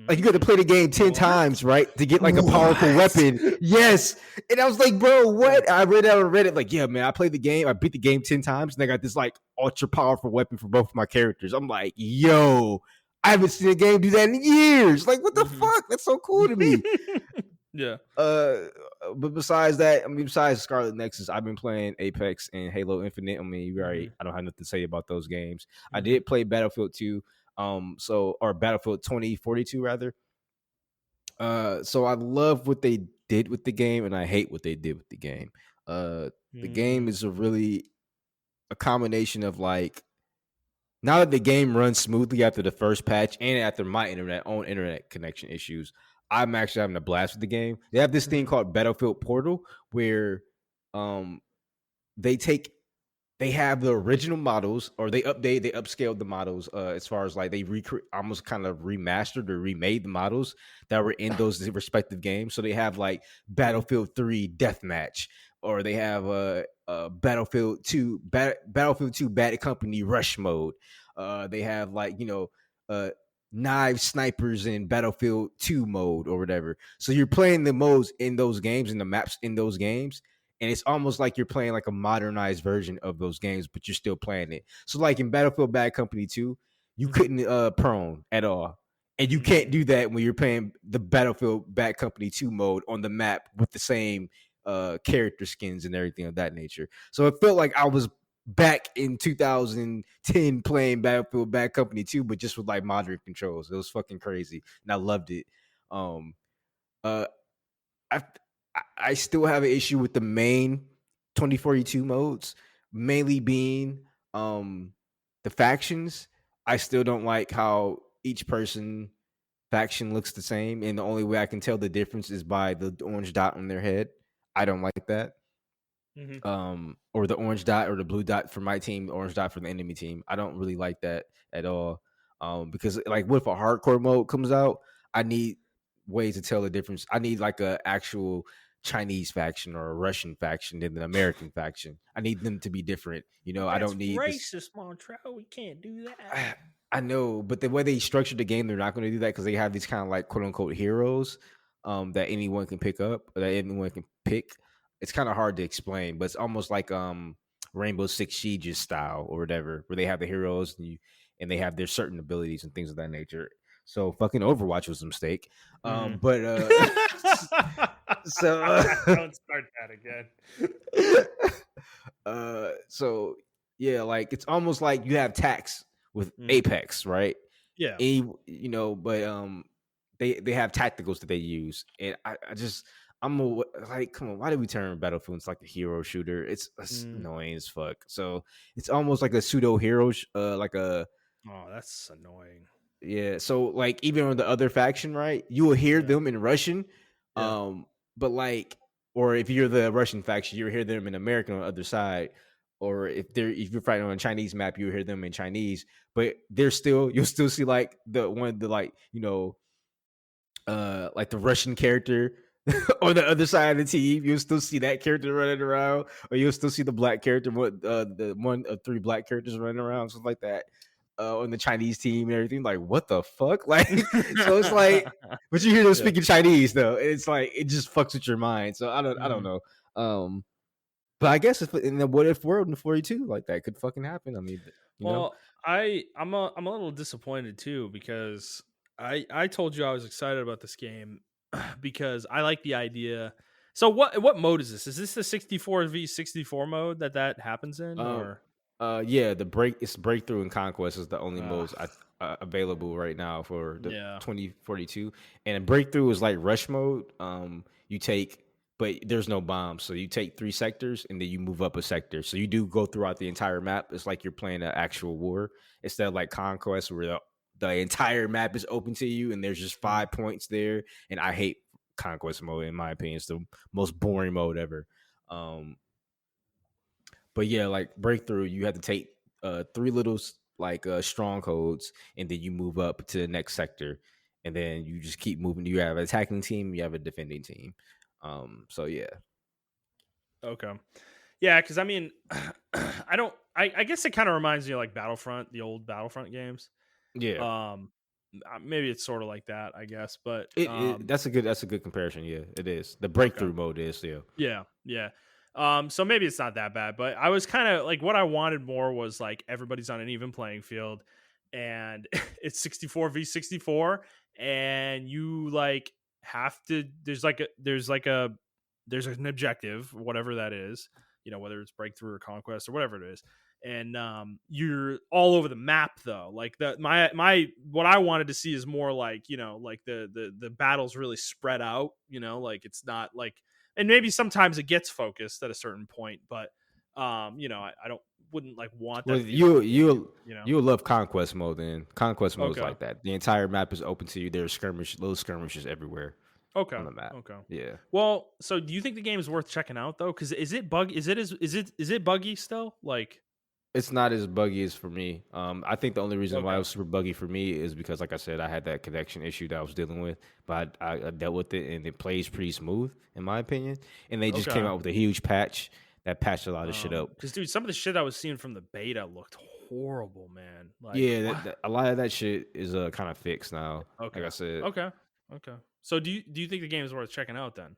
B: Like you got to play the game 10
A: What?
B: times, right? To get like a powerful
A: What?
B: weapon. Yes. And I was like, bro,
A: Yeah.
B: what? I read out on Reddit, like, yeah, man, I played the game. I beat the game 10 times, and I got this like ultra powerful weapon for both of my characters. I'm like, yo, I haven't seen a game do that in years. Like, what the fuck? That's so cool to me.
A: Yeah.
B: Uh, but besides that, I mean, besides Scarlet Nexus, I've been playing Apex and Halo Infinite. I mean, you're right. I don't have nothing to say about those games. I did play Battlefield 2, or Battlefield 2042 rather. So I love what they did with the game, and I hate what they did with the game. The game is a combination of like, now that the game runs smoothly after the first patch and after my own internet connection issues, I'm actually having a blast with the game. They have this thing called Battlefield Portal where um they take they have the original models, or they upscaled the models, as far as like they almost kind of remastered or remade the models that were in those respective games. So they have like Battlefield 3 Deathmatch, or they have Battlefield 2 Battlefield 2 Bad Company Rush mode. They have like, knife snipers in Battlefield 2 mode or whatever. So you're playing the modes in those games and the maps in those games, and it's almost like you're playing like a modernized version of those games, but you're still playing it. So like in Battlefield Bad Company 2, you couldn't prone at all. And you can't do that when you're playing the Battlefield Bad Company 2 mode on the map with the same character skins and everything of that nature. So it felt like I was back in 2010 playing Battlefield Bad Company 2, but just with like modern controls. It was fucking crazy. And I loved it. Uh I I still have an issue with the main 2042 modes, mainly being the factions. I still don't like how each faction looks the same, and the only way I can tell the difference is by the orange dot on their head. I don't like that. Or the orange dot or the blue dot for my team, the orange dot for the enemy team. I don't really like that at all. Because like, what if a hardcore mode comes out? I need ways to tell the difference. I need like a actual Chinese faction or a Russian faction than an American faction. I need them to be different. I
A: That's
B: don't need this.
A: racist, Montrell. We can't do that.
B: I know, but the way they structured the game, they're not going to do that because they have these kind of like quote unquote heroes, that anyone can pick up, or that anyone can pick. It's kind of hard to explain, but it's almost like Rainbow Six Siege's style or whatever, where they have the heroes and they have their certain abilities and things of that nature. So fucking Overwatch was a mistake. But so
A: Don't start that again.
B: so yeah, like it's almost like you have tax with Apex, right?
A: Yeah.
B: But they have tacticals that they use, and like, come on, why did we turn Battlefield into like a hero shooter? It's annoying as fuck. So it's almost like a pseudo hero, like a
A: Oh, that's annoying.
B: yeah. So like even on the other faction, right? You will hear them in Russian,
A: Yeah.
B: but like, or if you're the Russian faction, you'll hear them in American on the other side. Or if you're fighting on a Chinese map, you'll hear them in Chinese. But you'll still see like like the Russian character on the other side of the team. You'll still see that character running around, or you'll still see the black character, the one of three black characters running around, something like that. On the Chinese team and everything, like what the fuck? Like, so it's like, but you hear them speaking Chinese though. It's like it just fucks with your mind. So I don't know. But I guess if in the what if world in 42, like that could fucking happen. I mean,
A: Well, I'm a little disappointed too, because I told you I was excited about this game because I like the idea. So what mode is this? Is this the 64 v 64 mode that happens in,
B: um,
A: or
B: Yeah, it's breakthrough and conquest is the only
A: Ugh,
B: modes available right now for the
A: yeah.
B: 2042. And breakthrough is like rush mode. You take, but there's no bombs, so you take 3 sectors and then you move up a sector. So you do go throughout the entire map. It's like you're playing an actual war instead of like conquest where the entire map is open to you and there's just
A: Mm.
B: 5 points there. And I hate conquest mode in my opinion. It's the most boring mode ever. Um, but yeah, like breakthrough, you have to take three little strongholds, and then you move up to the next sector, and then you just keep moving. You have an attacking team, you have a defending team. So yeah,
A: Okay. Yeah, because I mean, I don't. I guess it kind of reminds me of like Battlefront, the old Battlefront games.
B: yeah.
A: Um, maybe it's sort of like that, I guess. But
B: That's a good comparison. Yeah, it is. The
A: okay.
B: breakthrough mode is still.
A: Yeah, yeah. So maybe it's not that bad, but I was kind of like what I wanted more was like everybody's on an even playing field, and it's 64 v 64, and you like have to. There's an objective, whatever that is, whether it's breakthrough or conquest or whatever it is, and you're all over the map though. Like my what I wanted to see is more like like the battles really spread out. Like it's not like and maybe sometimes it gets focused at a certain point, but I don't wouldn't like want
B: Well,
A: that to be the whole game.
B: you'll love conquest mode. Then conquest mode is
A: Okay.
B: like that. The entire map is open to you. There's little skirmishes everywhere
A: Okay.
B: on the map.
A: Okay.
B: Yeah.
A: Well, so do you think the game is worth checking out though? Because is it buggy still? Like
B: It's not as buggy as for me. I think the only reason why it
A: okay.
B: was super buggy for me is because, like I said, I had that connection issue that I was dealing with, but I dealt with it and it plays pretty smooth, in my opinion. And they just came
A: Okay.
B: out with a huge patch that patched a lot of shit up.
A: Because dude, some of the shit I was seeing from the beta looked horrible, man. Like
B: Yeah,
A: what?
B: a lot of that shit is kind of fixed now. Like
A: Okay.
B: I said,
A: Okay. Okay. So do you think the game is worth checking out then?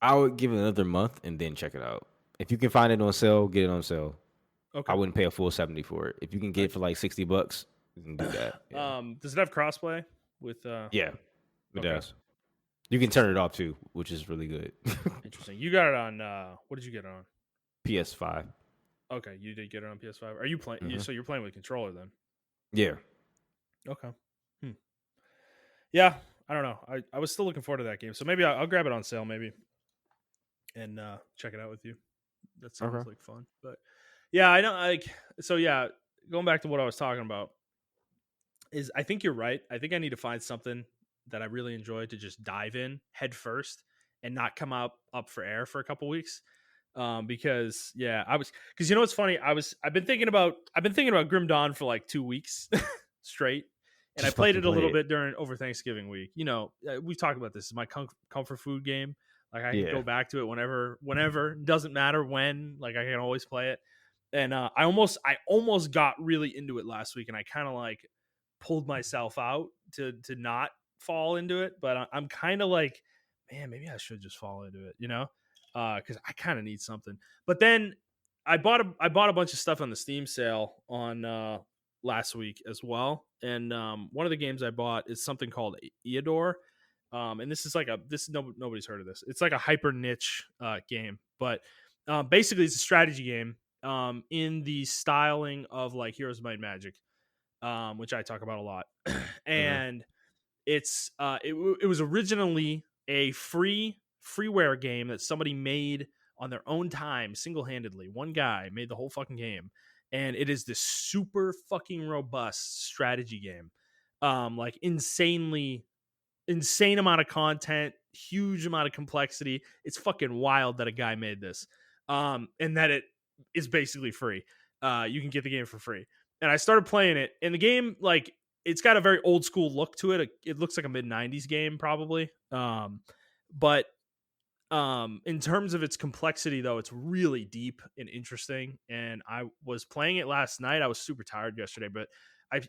B: I would give it another month and then check it out. If you can find it on sale, get it on sale. I
A: Okay.
B: wouldn't pay a full 70 for it. If you can get it for
A: Nice.
B: like $60, you can do that. Yeah,
A: Does it have crossplay with
B: yeah, it
A: okay.
B: does. You can turn it off too, which is really good.
A: Interesting. You got it on what did you get it on?
B: PS5.
A: Okay, you did get it on PS5. Are you playing
B: Hmm.
A: so you're playing with a controller then?
B: Yeah.
A: Okay. Hmm. Yeah, I don't know. I was still looking forward to that game. So maybe I'll grab it on sale maybe and check it out with you. That sounds
B: Okay.
A: like fun. But yeah, I know like so yeah, going back to what I was talking about is I think you're right. I think I need to find something that I really enjoy to just dive in head first and not come up for air for a couple weeks. Because yeah, because what's funny, I've been thinking about Grim Dawn for like 2 weeks straight, and I
B: Just
A: played
B: fucking
A: it a
B: play
A: little
B: it.
A: bit during over Thanksgiving week. We've talked about this. It's my comfort food game. Like I can
B: Yeah.
A: go back to it whenever. Doesn't matter when. Like I can always play it. And I almost got really into it last week, and I kind of like pulled myself out to not fall into it. But I'm kind of like, man, maybe I should just fall into it, because I kind of need something. But then I bought a bunch of stuff on the Steam sale on last week as well, and one of the games I bought is something called Eodor. And this is like nobody's heard of this. It's like a hyper niche game, but basically it's a strategy game in the styling of like Heroes of Might and Magic, which I talk about a lot.
B: Hmm.
A: And it was originally a freeware game that somebody made on their own time, single handedly. One guy made the whole fucking game, and it is this super fucking robust strategy game, like insane amount of content, huge amount of complexity. It's fucking wild that a guy made this, and that it is basically free. You can get the game for free, and I started playing it, and the game like it's got a very old school look to it. It looks like a mid '90s game, probably. But in terms of its complexity, though, it's really deep and interesting. And I was playing it last night. I was super tired yesterday, but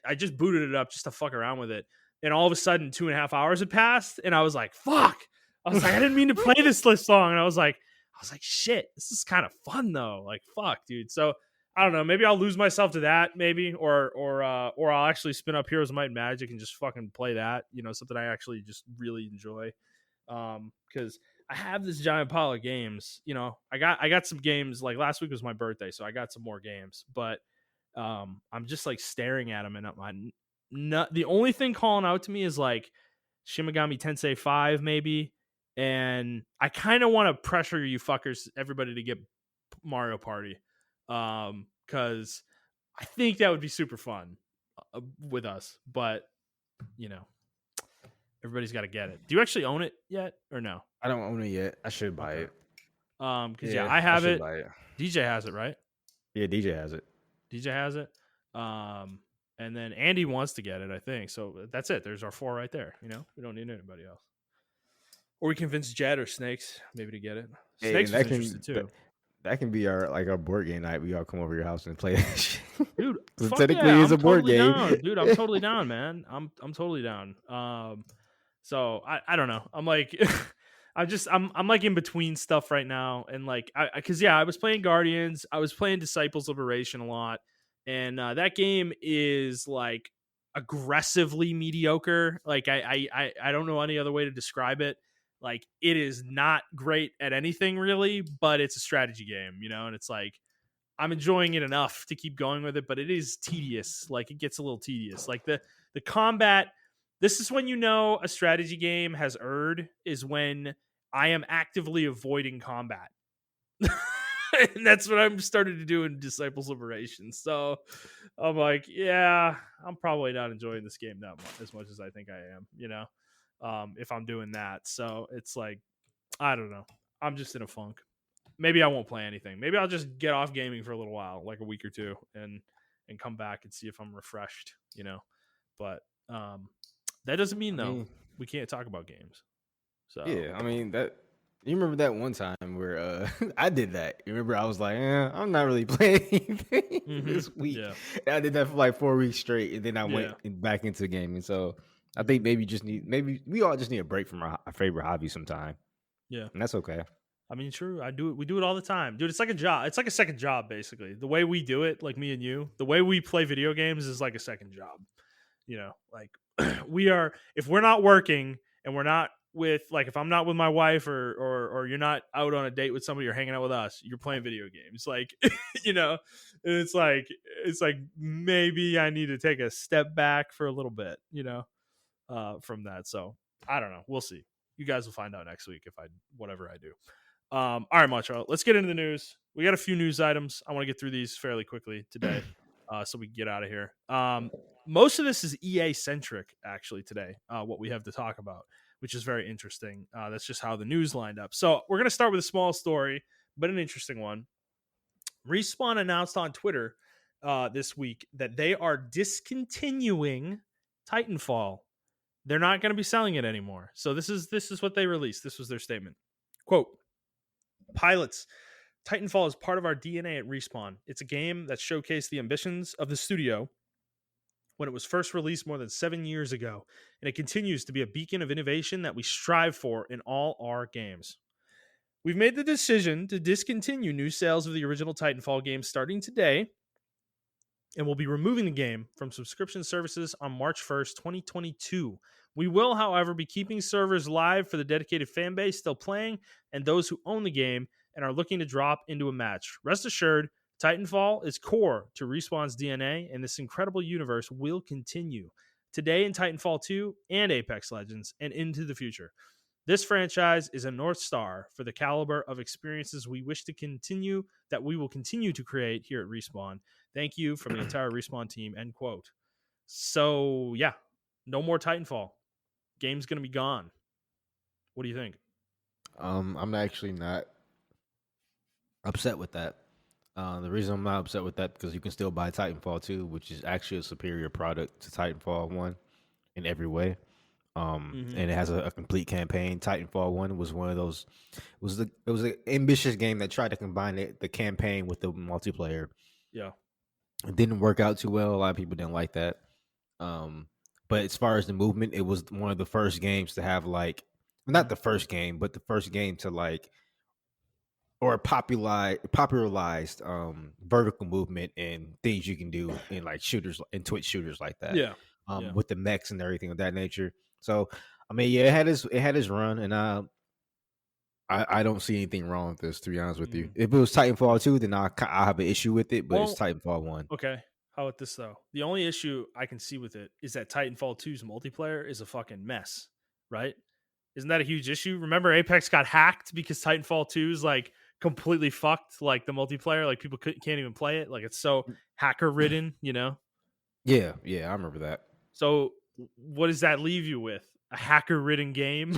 A: I just booted it up just to fuck around with it. And all of a sudden, 2.5 hours had passed, and I was like, "Fuck!" I was like, "I didn't mean to play this long," and I was like, "Shit, this is kind of fun though." Like, fuck, dude. So I don't know. Maybe I'll lose myself to that, maybe, or I'll actually spin up Heroes of Might and Magic and just fucking play that. Something I actually just really enjoy. Because I have this giant pile of games. I got some games. Like last week was my birthday, so I got some more games. But I'm just like staring at them, and the only thing calling out to me is like Shin Megami Tensei 5 maybe, and I kind of want to pressure you fuckers, everybody, to get Mario Party, because I think that would be super fun with us, but you know, everybody's got to get it. Do you actually own it yet or no?
B: I don't own it yet. I should buy it.
A: Because
B: Yeah,
A: I
B: I
A: have
B: should
A: it.
B: buy it.
A: DJ has it, right?
B: Yeah, DJ has it.
A: DJ has it. And then Andy wants to get it, I think. So that's it. There's our 4 right there. You know, we don't need anybody else. Or we convince Jed or Snakes maybe to get it.
B: Hey,
A: Snakes
B: and
A: was interested too.
B: That can be our board game night. We all come over your house and play that shit.
A: Dude,
B: So
A: fuck
B: technically,
A: yeah,
B: it's
A: I'm
B: a board
A: totally
B: game.
A: down. Dude, I'm totally down, man. I'm totally down. So I don't know. I'm like I'm like in between stuff right now, and like I was playing Guardians, I was playing Disciples Liberation a lot, and that game is like aggressively mediocre. Like I don't know any other way to describe it. Like it is not great at anything really, but it's a strategy game, you know, and it's like I'm enjoying it enough to keep going with it, but it is tedious. Like it gets a little tedious. Like the combat. This is when you know a strategy game has erred, is when I am actively avoiding combat. And that's what I'm starting to do in Disciples Liberation. So I'm like, yeah, I'm probably not enjoying this game that much, as much as I think I am, you know, if I'm doing that. So it's like, I don't know. I'm just in a funk. Maybe I won't play anything. Maybe I'll just get off gaming for a little while, like a week or two, and come back and see if I'm refreshed, you know. But that doesn't mean though we can't talk about games. So
B: yeah, I mean that. You remember that one time where I did that? You remember I was like, I'm not really playing anything this week.
A: Yeah.
B: And I did that for like 4 weeks straight, and then I
A: Yeah.
B: went back into gaming. So I think maybe we all just need a break from our favorite hobby sometime.
A: Yeah.
B: And that's okay.
A: I mean, true. I do it. We do it all the time, dude. It's like a job. It's like a second job, basically. The way we do it, like me and you, the way we play video games is like a second job. You know, like we are. If we're not working and we're not with, like, if I'm not with my wife or you're not out on a date with somebody or hanging out with us, you're playing video games. Like, you know, it's like maybe I need to take a step back for a little bit. You know, from that. So I don't know. We'll see. You guys will find out next week if whatever I do. All right, Macho. Let's get into the news. We got a few news items. I want to get through these fairly quickly today, so we can get out of here. Most of this is EA centric, actually, today. What we have to talk about, which is very interesting. That's just how the news lined up. So we're gonna start with a small story, but an interesting one. Respawn announced on Twitter this week that they are discontinuing Titanfall. They're not going to be selling it anymore. So this is what they released. This was their statement. Quote, "Pilots, Titanfall is part of our DNA at Respawn. It's a game that showcased the ambitions of the studio when it was first released more than 7 years ago, and it continues to be a beacon of innovation that we strive for in all our games. We've made the decision to discontinue new sales of the original Titanfall game starting today, and we'll be removing the game from subscription services on March 1st, 2022. We will, however, be keeping servers live for the dedicated fan base still playing and those who own the game and are looking to drop into a match. Rest assured, Titanfall is core to Respawn's DNA, and this incredible universe will continue today in Titanfall 2 and Apex Legends and into the future. This franchise is a North Star for the caliber of experiences we wish to continue, that we will continue to create here at Respawn. Thank you from the entire Respawn team," end quote. So, yeah, no more Titanfall. Game's going to be gone. What do you think?
B: I'm actually not upset with that. The reason I'm not upset with that because you can still buy Titanfall 2, which is actually a superior product to Titanfall 1 in every way. And it has a complete campaign. Titanfall 1 was one of those. It was an ambitious game that tried to combine the campaign with the multiplayer.
A: Yeah.
B: It didn't work out too well. A lot of people didn't like that. But as far as the movement, it was one of the first games to have not the first game, but the first game to or popularized vertical movement and things you can do in like shooters and Twitch shooters like that.
A: Yeah.
B: With the mechs and everything of that nature. So I mean, yeah, it had its run, and I don't see anything wrong with this, to be honest with you. If it was Titanfall 2, then I'll have an issue with it, but it's Titanfall 1.
A: Okay. How about this though? The only issue I can see with it is that Titanfall 2's multiplayer is a fucking mess, right? Isn't that a huge issue? Remember Apex got hacked because Titanfall 2 is like completely fucked, like the multiplayer, like people can't even play it, like it's so hacker ridden, you know?
B: Yeah, yeah, I remember that.
A: So what does that leave you with? A hacker ridden game?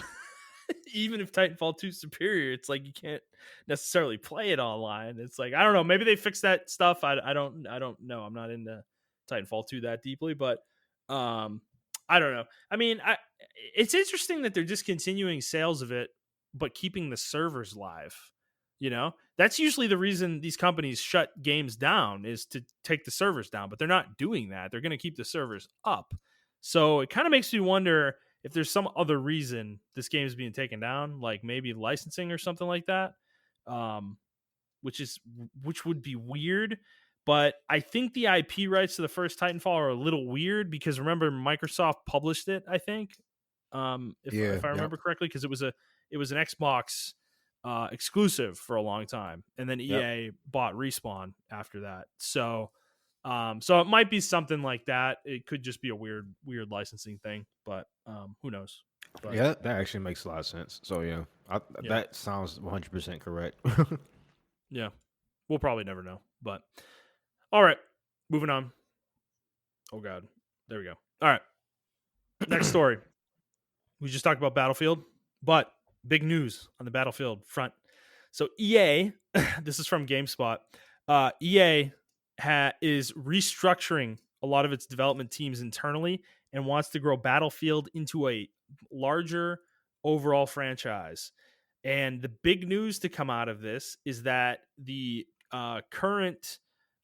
A: Even if Titanfall 2 is superior, it's like you can't necessarily play it online. It's like I don't know. Maybe they fixed that stuff. I don't know. I'm not into Titanfall 2 that deeply, but um, I don't know. I mean, it's interesting that they're discontinuing sales of it, but keeping the servers live. You know, that's usually the reason these companies shut games down is to take the servers down, but they're not doing that. They're going to keep the servers up. So it kind of makes me wonder if there's some other reason this game is being taken down, like maybe licensing or something like that, um, which would be weird. But I think the IP rights to the first Titanfall are a little weird because remember Microsoft published it. I think,
B: Yeah,
A: if I
B: yep,
A: remember correctly, because it was an Xbox exclusive for a long time, and then
B: yep.
A: EA bought Respawn after that. So it might be something like that. It could just be a weird licensing thing, but who knows? But
B: Yeah, that actually makes a lot of sense. So yeah,
A: yeah,
B: that sounds 100% correct.
A: yeah, we'll probably never know. But all right, moving on. Oh God, there we go. All right, next story. We just talked about Battlefield, but big news on the Battlefield front. So EA, this is from GameSpot. EA is restructuring a lot of its development teams internally and wants to grow Battlefield into a larger overall franchise. And the big news to come out of this is that the current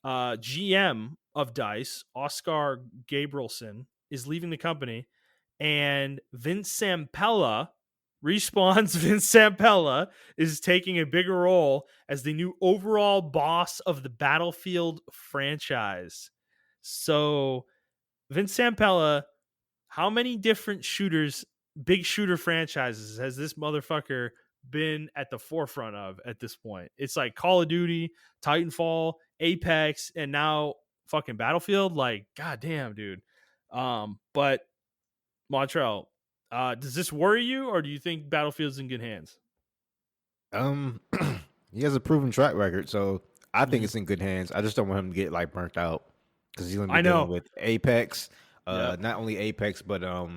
A: GM of DICE, Oscar Gabrielson, is leaving the company, and Vince Sampella, Respawn's Vince Sampella, is taking a bigger role as the new overall boss of the Battlefield franchise. So, Vince Sampella, how many different big shooter franchises has this motherfucker been at the forefront of at this point? It's like Call of Duty, Titanfall, Apex, and now fucking Battlefield. Like, goddamn, dude. But Montrell, does this worry you, or do you think Battlefield's in good hands?
B: um, he has a proven track record, so I think
A: Mm-hmm.
B: it's in good hands. I just don't want him to get like burnt out because he's gonna be
A: I
B: dealing
A: know.
B: with Apex,
A: Yep.
B: not only Apex but
A: Well,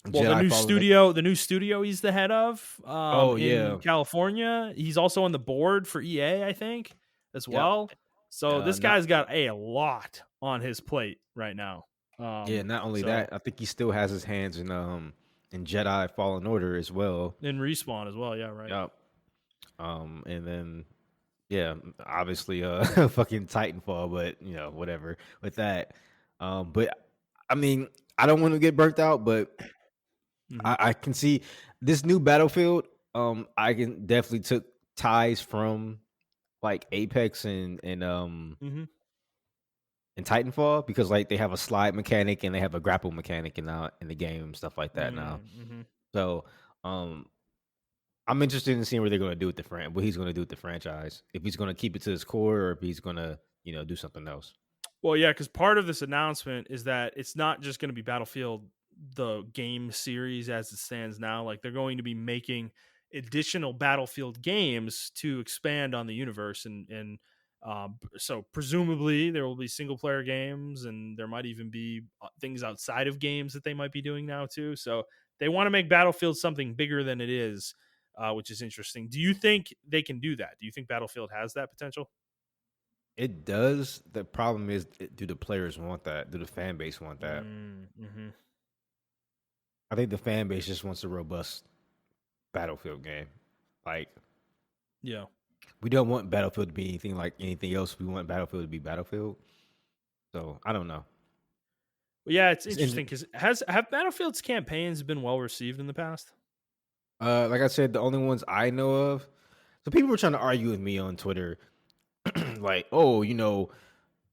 B: Jedi Fallen. Kn-
A: the new studio he's the head of,
B: Oh
A: in
B: yeah,
A: California. He's also on the board for EA, I think, as
B: yep.
A: well. So this
B: Not
A: guy's got a lot on his plate right now.
B: Yeah, not only
A: So
B: that, I think he still has his hands in Jedi Fallen Order as well.
A: in Respawn as well. Yeah, right.
B: Yep. And then yeah, obviously fucking Titanfall, but you know, whatever with that. But I mean, I don't want to get burnt out, but
A: Mm-hmm.
B: I can see this new Battlefield. I can definitely took ties from like Apex
A: Mm-hmm.
B: and Titanfall because like they have a slide mechanic and they have a grapple mechanic in the game and stuff like that now.
A: Mm-hmm.
B: So I'm interested in seeing what they're going to do with what he's going to do with the franchise. If he's going to keep it to his core or if he's going to do something else.
A: Well, yeah, because part of this announcement is that it's not just going to be Battlefield, the game series as it stands now. Like they're going to be making additional Battlefield games to expand on the universe, and so presumably there will be single player games, and there might even be things outside of games that they might be doing now too. So they want to make Battlefield something bigger than it is, which is interesting. Do you think they can do that? Do you think Battlefield has that potential?
B: It does. The problem is, do the players want that? Do the fan base want that?
A: Mm-hmm.
B: I think the fan base just wants a robust Battlefield game. Like
A: Yeah.
B: we don't want Battlefield to be anything like anything else. We want Battlefield to be Battlefield. So I don't know.
A: Well, yeah, it's
B: It's
A: interesting because have Battlefield's campaigns been well received in the past?
B: like I said, the only ones I know of. So people were trying to argue with me on Twitter, like, oh,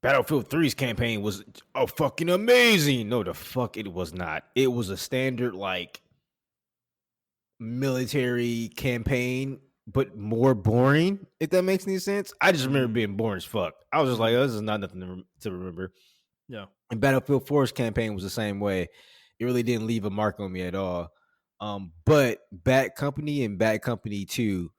B: Battlefield 3's campaign was fucking amazing. No, the fuck it was not. It was a standard like military campaign but more boring. If that makes any sense. I just remember
A: Mm-hmm.
B: being boring as fuck. I was just like,
A: Mm-hmm.
B: oh, this is not nothing to remember.
A: Yeah.
B: And Battlefield 4's campaign was the same way. It really didn't leave a mark on me at all. But Bad Company and Bad Company 2,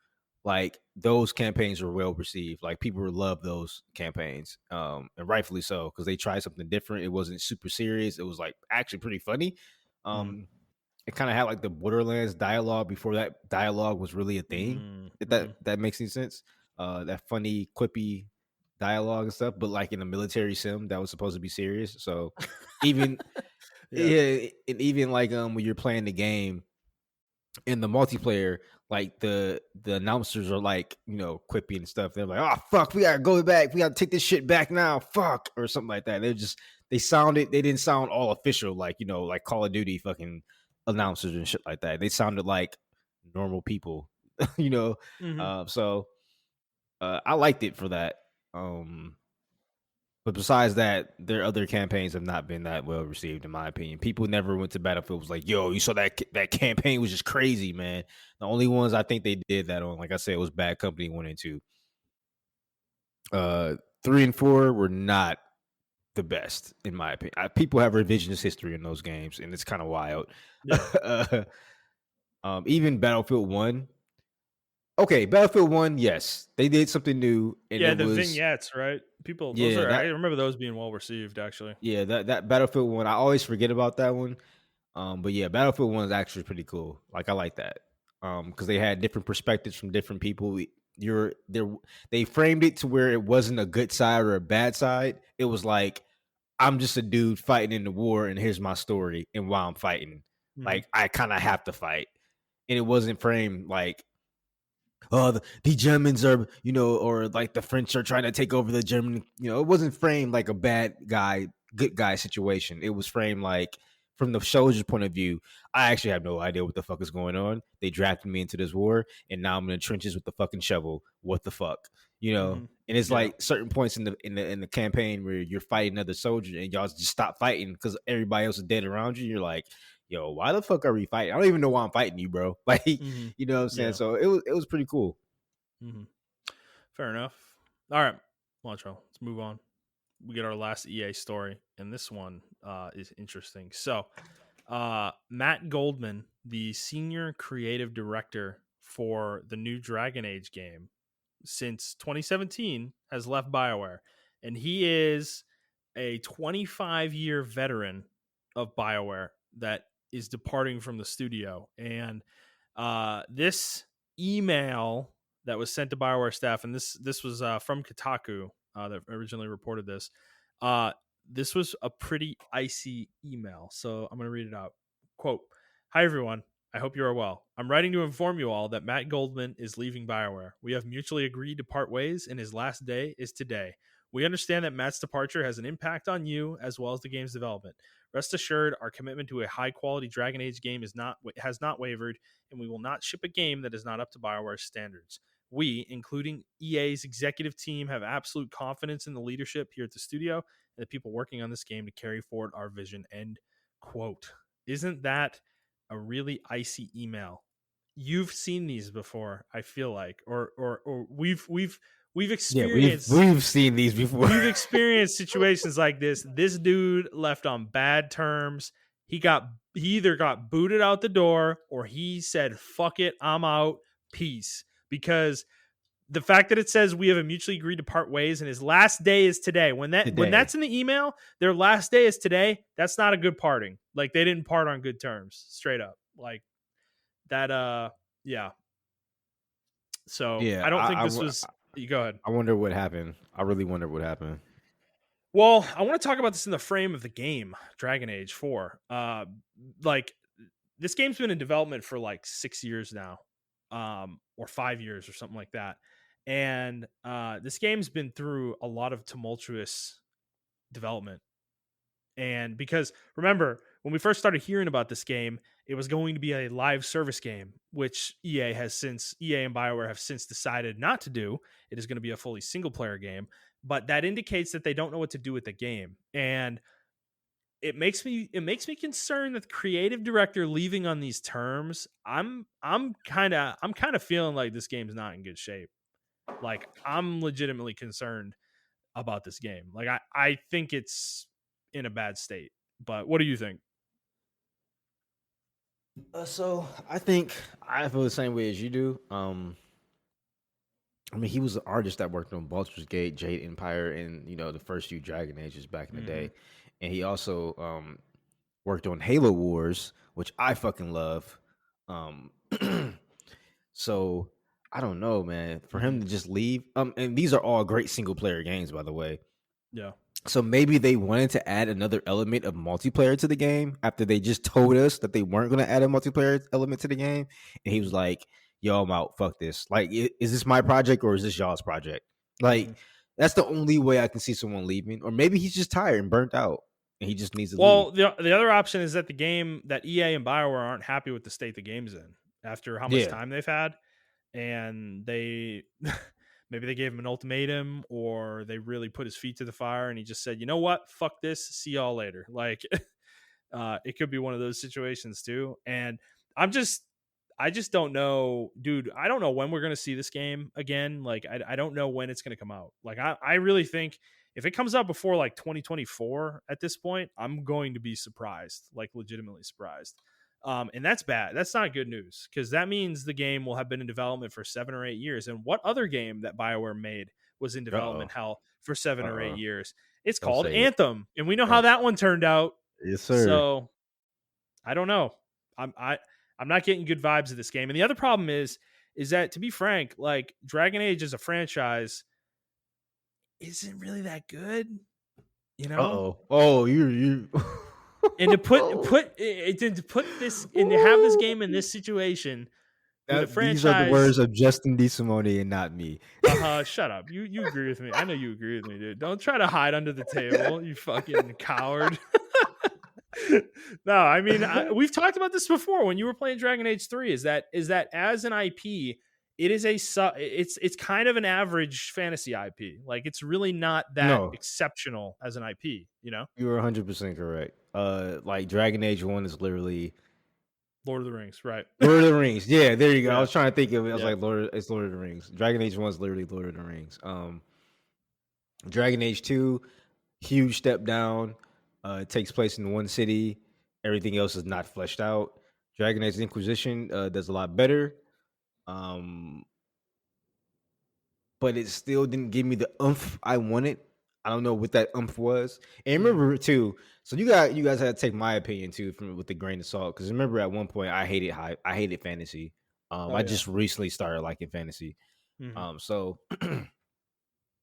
B: like those campaigns were well received. Like people love those campaigns. And rightfully so, because they tried something different. It wasn't super serious. It was like actually pretty funny.
A: Mm-hmm.
B: Um, it kind of had like the Borderlands dialogue before that dialogue was really a thing. If
A: Mm-hmm.
B: that makes any sense. That funny, quippy dialogue and stuff, but like in a military sim that was supposed to be serious. So even
A: Yeah.
B: yeah, and even like when you're playing the game in the multiplayer, like the announcers are like, quippy and stuff. They're like, oh fuck, we gotta go back, we gotta take this shit back now, fuck, or something like that. They didn't sound all official, like like Call of Duty fucking announcers and shit like that. They sounded like normal people, you know.
A: Mm-hmm.
B: So I liked it for that. But besides that, their other campaigns have not been that well received, in my opinion. People never went to Battlefield was like, "Yo, you saw that campaign was just crazy, man." The only ones I think they did that on, like I said, was Bad Company 1 and 2. 3 and 4 were not the best, in my opinion. People have revisionist history in those games, and it's kind of wild.
A: Yeah.
B: uh, even Battlefield 1. Okay, Battlefield 1, yes, they did something new, and
A: Yeah,
B: it
A: the
B: was
A: vignettes, right? People, those
B: yeah
A: are. I
B: that
A: remember those being well received, actually.
B: that Battlefield 1. I always forget about that one. But yeah, Battlefield 1 is actually pretty cool. Like I like that. Because they had different perspectives from different people. You're there They framed it to where it wasn't a good side or a bad side. It was like, I'm just a dude fighting in the war, and here's my story and why I'm fighting.
A: Mm-hmm.
B: Like I kind of have to fight. And it wasn't framed like, oh, the Germans are, or like the French are trying to take over the German. It wasn't framed like a bad guy, good guy situation. It was framed like, from the soldier's point of view, I actually have no idea what the fuck is going on. They drafted me into this war, and now I'm in the trenches with the fucking shovel. What the fuck,
A: Mm-hmm.
B: And it's
A: Yeah.
B: like certain points in the campaign where you're fighting another soldier, and y'all just stop fighting because everybody else is dead around you. You're like, yo, why the fuck are we fighting? I don't even know why I'm fighting you, bro. Like,
A: Mm-hmm.
B: you know what I'm saying?
A: Yeah.
B: So it was pretty cool.
A: Mm-hmm. Fair enough. All right, Montrell, let's move on. We get our last EA story, and this one is interesting. So, Matt Goldman, the senior creative director for the new Dragon Age game since 2017, has left Bioware, and he is a 25-year veteran of Bioware that is departing from the studio. And this email that was sent to Bioware staff, and this was from Kotaku that originally reported this. Uh, this was a pretty icy email, so I'm going to read it out. Quote: "Hi everyone. I hope you are well. I'm writing to inform you all that Matt Goldman is leaving Bioware. We have mutually agreed to part ways, and his last day is today. We understand that Matt's departure has an impact on you as well as the game's development. Rest assured, our commitment to a high-quality Dragon Age game has not wavered, and we will not ship a game that is not up to Bioware's standards. We, including EA's executive team, have absolute confidence in the leadership here at the studio and the people working on this game to carry forward our vision." End quote. Isn't that a really icy email? You've seen these before, I feel like, or we've
B: Yeah, we've
A: experienced
B: we've seen these before.
A: we've experienced situations like this. This dude left on bad terms. He either got booted out the door or he said, "Fuck it, I'm out. Peace." Because the fact that it says we have a mutually agreed to part ways and his last day is today. When
B: Today.
A: that's in the email, their last day is today. That's not a good parting. Like they didn't part on good terms, straight up. Like that. Yeah. So
B: Yeah,
A: I don't think this was. You go ahead.
B: I wonder what happened. I really wonder what happened.
A: Well, I want to talk about this in the frame of the game, Dragon Age 4. Like this game's been in development for like 6 years now, or 5 years or something like that. And this game's been through a lot of tumultuous development. And because remember, when we first started hearing about this game, it was going to be a live service game, which EA and BioWare have since decided not to do. It is going to be a fully single player game, but that indicates that they don't know what to do with the game. And it makes me concerned that the creative director leaving on these terms. I'm kind of feeling like this game's not in good shape. Like I'm legitimately concerned about this game. Like I think it's in a bad state. But what do you think?
B: So I think I feel the same way as you do. I mean, he was an artist that worked on Baldur's Gate, Jade Empire, and the first few Dragon Ages back in the
A: Mm-hmm.
B: day, and he also worked on Halo Wars, which I fucking love. Um, so I don't know, man. For
A: Mm-hmm.
B: him to just leave, and these are all great single player games, by the way.
A: Yeah.
B: So maybe they wanted to add another element of multiplayer to the game after they just told us that they weren't going to add a multiplayer element to the game. And he
A: Mm-hmm.
B: was like, "Yo, I'm out. Fuck this. Like, is this my project or is this y'all's project?"
A: Mm-hmm.
B: Like, that's the only way I can see someone leaving. Or maybe he's just tired and burnt out, and he just needs to leave.
A: Well, the other option is that the game that EA and Bioware aren't happy with the state the game's in after how much
B: Yeah.
A: time they've had, and they maybe they gave him an ultimatum, or they really put his feet to the fire, and he just said, "You know what? Fuck this. See y'all later." Like it could be one of those situations too. And I'm just, I just don't know, dude. I don't know when we're gonna see this game again. Like, I don't know when it's gonna come out. Like, I really think if it comes out before like 2024 at this point, I'm going to be surprised, like legitimately surprised. And that's bad. That's not good news because that means the game will have been in development for 7 or 8 years. And what other game that Bioware made was in
B: Uh oh.
A: development hell for seven
B: Uh
A: or eight
B: oh.
A: years? It's
B: Don't
A: called
B: say it.
A: Anthem, and we know how
B: Don't.
A: that one turned out.
B: Yes, sir.
A: So I don't know. I'm not getting good vibes of this game. And the other problem is that, to be frank, like Dragon Age as a franchise isn't really that good, you
B: Uh
A: know?
B: oh. Oh, you.
A: And to put this and to have this game in this situation with a
B: These are the
A: franchise.
B: words of Justin DeSimone and not me.
A: Shut up. You agree with me. I know you agree with me, dude. Don't try to hide under the table, you fucking coward. No, I mean, we've talked about this before when you were playing Dragon Age 3. Is that as an IP, it is it's kind of an average fantasy IP. Like it's really not that
B: No,
A: exceptional as an IP, you know?
B: you were 100% correct. Like Dragon Age 1 is literally
A: Lord of the Rings, right?
B: Lord of the Rings. Yeah, there you go. I
A: Yeah.
B: was trying to think of it. I was
A: Yeah.
B: like, it's Lord of the Rings. Dragon Age 1 is literally Lord of the Rings. Dragon Age 2, huge step down. It takes place in one city. Everything else is not fleshed out. Dragon Age Inquisition does a lot better. Um, but it still didn't give me the oomph I wanted. I don't know what that oomph was. And
A: Mhm.
B: remember too, so you guys had to take my opinion too from with the grain of salt. Because remember at one point I hated fantasy.
A: Oh
B: I
A: yeah.
B: just recently started liking fantasy.
A: Mhm.
B: So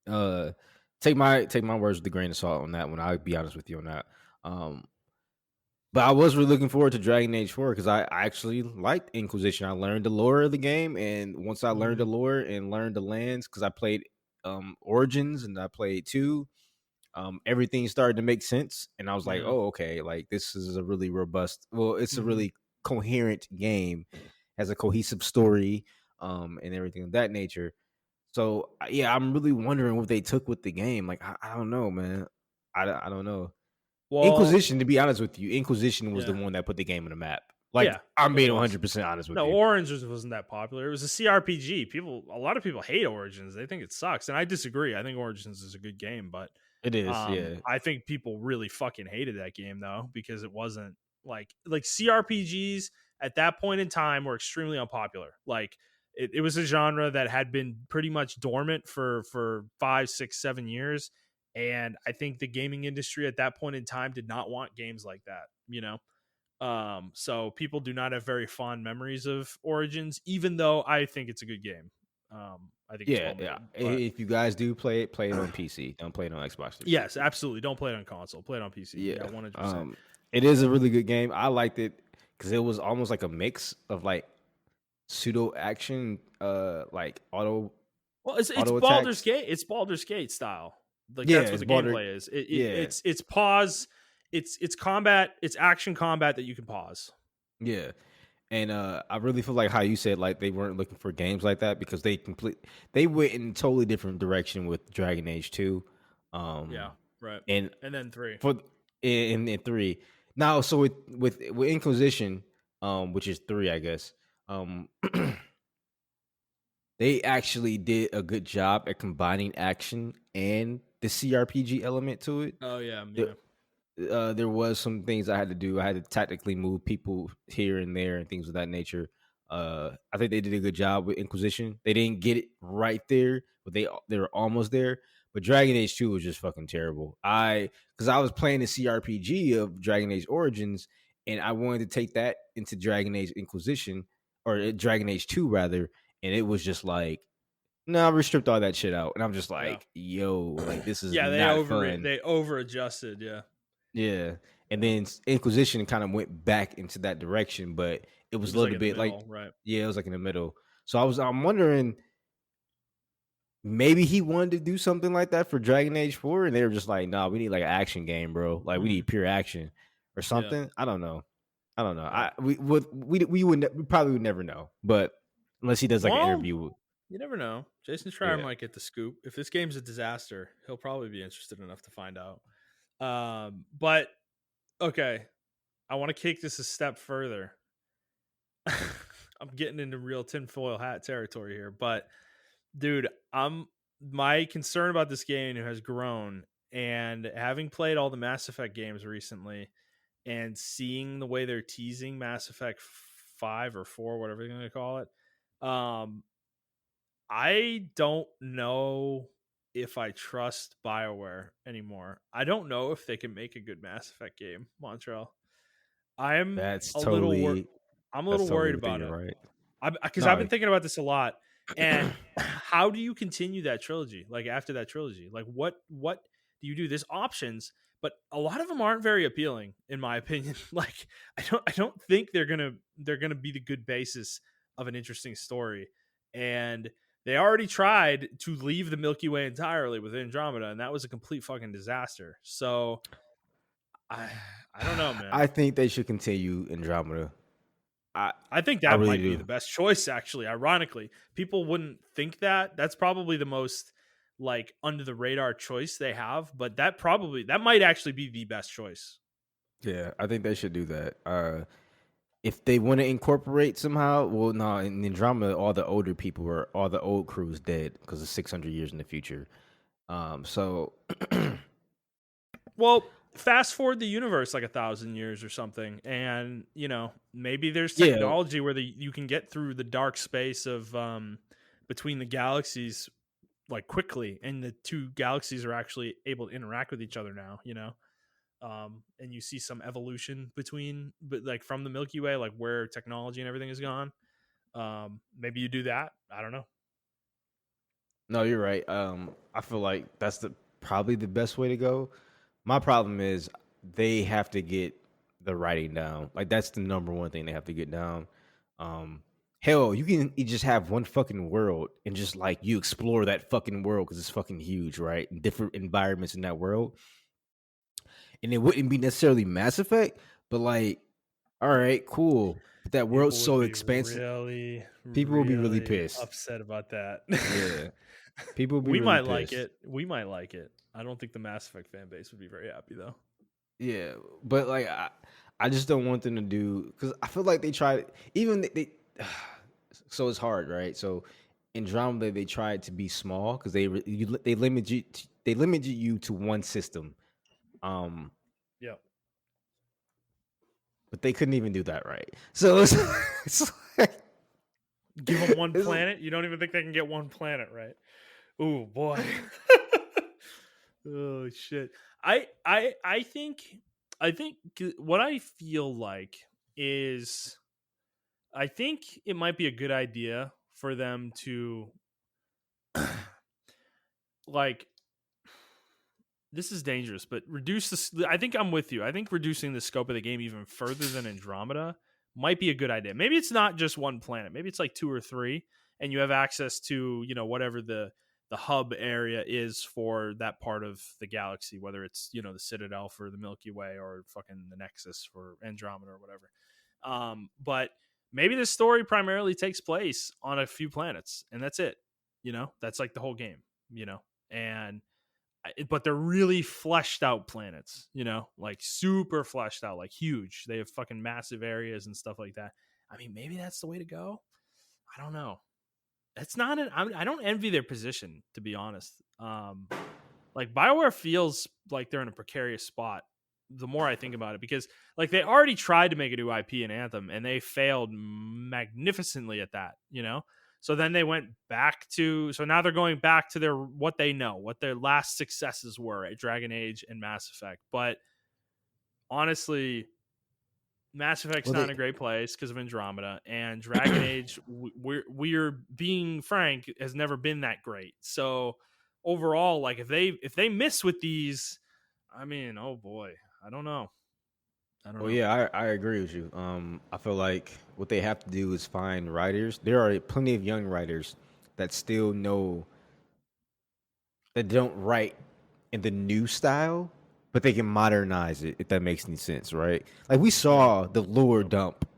B: uh take my words with the grain of salt on that one. I'll be honest with you on that. Um but I was really looking forward to Dragon Age 4 because I actually liked Inquisition. I learned the lore of the game, and once I learned the
A: Mhm.
B: lore and learned the lands, because I played Origins and I played 2, everything started to make sense. And I was like,
A: Mhm.
B: oh, okay, like this is a really robust, well, it's a
A: Mhm.
B: really coherent game, has a cohesive story, and everything of that nature. So yeah, I'm really wondering what they took with the game. Like, I don't know, man. I don't know.
A: Well,
B: Inquisition, to be honest with you, Inquisition was the
A: yeah.
B: one that put the game on the map. Like,
A: Yeah,
B: I'm
A: it
B: being
A: was.
B: 100% honest with
A: No,
B: you.
A: Origins wasn't that popular. It was a CRPG. A lot of people hate Origins. They think it sucks, and I disagree. I think Origins is a good game, but
B: It is, yeah.
A: I think people really fucking hated that game though because it wasn't like CRPGs at that point in time were extremely unpopular. Like it was a genre that had been pretty much dormant for 5, 6, 7 years, and I think the gaming industry at that point in time did not want games like that. You know, so people do not have very fond memories of Origins, even though I think it's a good game. I think it's
B: Yeah,
A: well
B: yeah.
A: made, but
B: If you guys do play it on PC. Don't play it on Xbox
A: yes,
B: 360.
A: absolutely. Don't play it on console. Play it on PC.
B: Yeah.
A: Yeah, 100%.
B: It is a really good game. I liked it because it was almost like a mix of like pseudo action, like
A: Well, it's
B: auto
A: Baldur's
B: attacks.
A: Gate. It's Baldur's Gate style. Like
B: Yeah,
A: that's what
B: it's
A: the
B: border.
A: gameplay is.
B: Yeah,
A: It's pause. It's combat. It's action combat that you can pause.
B: yeah. And I really feel like how you said like they weren't looking for games like that because they went in a totally different direction with Dragon Age 2.
A: Yeah,
B: Um
A: right.
B: and
A: And then three.
B: for in 3. Now, so with Inquisition, which is 3, I guess. Um, they actually did a good job at combining action and the CRPG element to it.
A: Oh yeah,
B: The
A: yeah.
B: there was some things I had to do. I had to tactically move people here and there and things of that nature. I think they did a good job with Inquisition. They didn't get it right there, but they were almost there. But Dragon Age 2 was just fucking terrible. Because I was playing the CRPG of Dragon Age Origins, and I wanted to take that into Dragon Age Inquisition or Dragon Age 2 rather, and it was just like, no, we stripped all that shit out, and I'm just
A: Yeah.
B: like, yo, like this is
A: Yeah,
B: not fun.
A: they over adjusted, yeah.
B: Yeah. And
A: Yeah.
B: then Inquisition kind of went back into that direction, but it
A: It
B: was a
A: was like
B: little
A: in the
B: bit like,
A: middle, right?
B: yeah, it was like in the middle. So I'm wondering, maybe he wanted to do something like that for Dragon Age 4, and they were just like, nah, we need like an action game, bro. Like we
A: Hmm.
B: need pure action or
A: Yeah.
B: something. I don't know. I don't know.
A: Yeah.
B: We probably would never know, but unless he does like an
A: Well,
B: interview.
A: you never know. Jason Schreier
B: Yeah.
A: might get the scoop. If this game's a disaster, he'll probably be interested enough to find out. But okay, I want to kick this a step further. I'm getting into real tinfoil hat territory here, but dude, my concern about this game has grown, and having played all the Mass Effect games recently and seeing the way they're teasing Mass Effect 5 or 4, whatever they're going to call it. I don't know if I trust Bioware anymore. I don't know if they can make a good Mass Effect game, Montrell. I'm
B: That's
A: a little
B: totally
A: I'm a
B: that's
A: little
B: totally
A: worried
B: within
A: about
B: your
A: it.
B: right.
A: Because I've
B: No.
A: been thinking about this a lot. And how do you continue that trilogy? Like after that trilogy, like what do you do? There's options, but a lot of them aren't very appealing, in my opinion. Like I don't think they're gonna be the good basis of an interesting story. And they already tried to leave the Milky Way entirely with Andromeda, and that was a complete fucking disaster. So I I don't know, man.
B: I think they should continue Andromeda. I
A: I think
B: I
A: that
B: really
A: might be the
B: do.
A: best choice, actually. Ironically, people wouldn't think that. That's probably the most like under the radar choice they have, but that might actually be the best choice.
B: Yeah, I think they should do that. If they want to incorporate somehow, well, no, in Andromeda, all the older people were all the old crews dead because of 600 years in the future. So
A: Well, fast forward the universe like 1,000 years or something, and maybe there's
B: yeah,
A: technology where you can get through the dark space of between the galaxies like quickly, and the two galaxies are actually able to interact with each other now. And you see some evolution but like from the Milky Way, like where technology and everything is gone. Maybe you do that. I don't know.
B: no, you're right. I feel like that's probably the best way to go. My problem is they have to get the writing down. Like that's the number one thing they have to get down. Um, hell, you just have one fucking world and just like you explore that fucking world because it's fucking huge, right? And different environments in that world, and it wouldn't be necessarily Mass Effect, but like, all right, cool. But that world's
A: People would
B: so
A: be
B: expansive,
A: really,
B: people will be really
A: really
B: pissed.
A: upset about that.
B: Yeah, people will be
A: We
B: really
A: might like
B: pissed.
A: it. We might like it. I don't think the Mass Effect fan base would be very happy though.
B: Yeah, but like I just don't want them to do because I feel like they tried even so it's hard, right? So in Andromeda they tried to be small because they limited you to one system, um,
A: Yeah.
B: but they couldn't even do that right. So it's like,
A: Give them one
B: it's,
A: planet. You don't even think they can get one planet right. Oh boy. Oh shit. I think what I feel like is I think it might be a good idea for them to like this is dangerous, but reduce this. I think I'm with you. I think reducing the scope of the game even further than Andromeda might be a good idea. Maybe it's not just one planet. Maybe it's like two or three, and you have access to whatever the hub area is for that part of the galaxy, whether it's the Citadel for the Milky Way or fucking the Nexus for Andromeda or whatever. But maybe this story primarily takes place on a few planets, and that's it. That's like the whole game. And but they're really fleshed out planets, like super fleshed out, like huge. They have fucking massive areas and stuff like that. I mean, maybe that's the way to go. I don't know. It's not I don't envy their position, to be honest. Like Bioware feels like they're in a precarious spot the more I think about it, because like they already tried to make a new IP in Anthem and they failed magnificently at that. So then they went back to, so now they're going back to their, what they know, what their last successes were at Dragon Age and Mass Effect. But honestly, Mass Effect's
B: Well,
A: not in
B: they
A: a great place because of Andromeda, and Dragon Age, we're being frank, has never been that great. So overall, like if they miss with these, I mean, oh boy, I don't know. I don't
B: Well,
A: know.
B: yeah, I agree with you. I feel like what they have to do is find writers. There are plenty of young writers that still know that don't write in the new style, but they can modernize it if that makes any sense, right? Like we
A: Yep.
B: saw the lore
A: Yep.
B: dump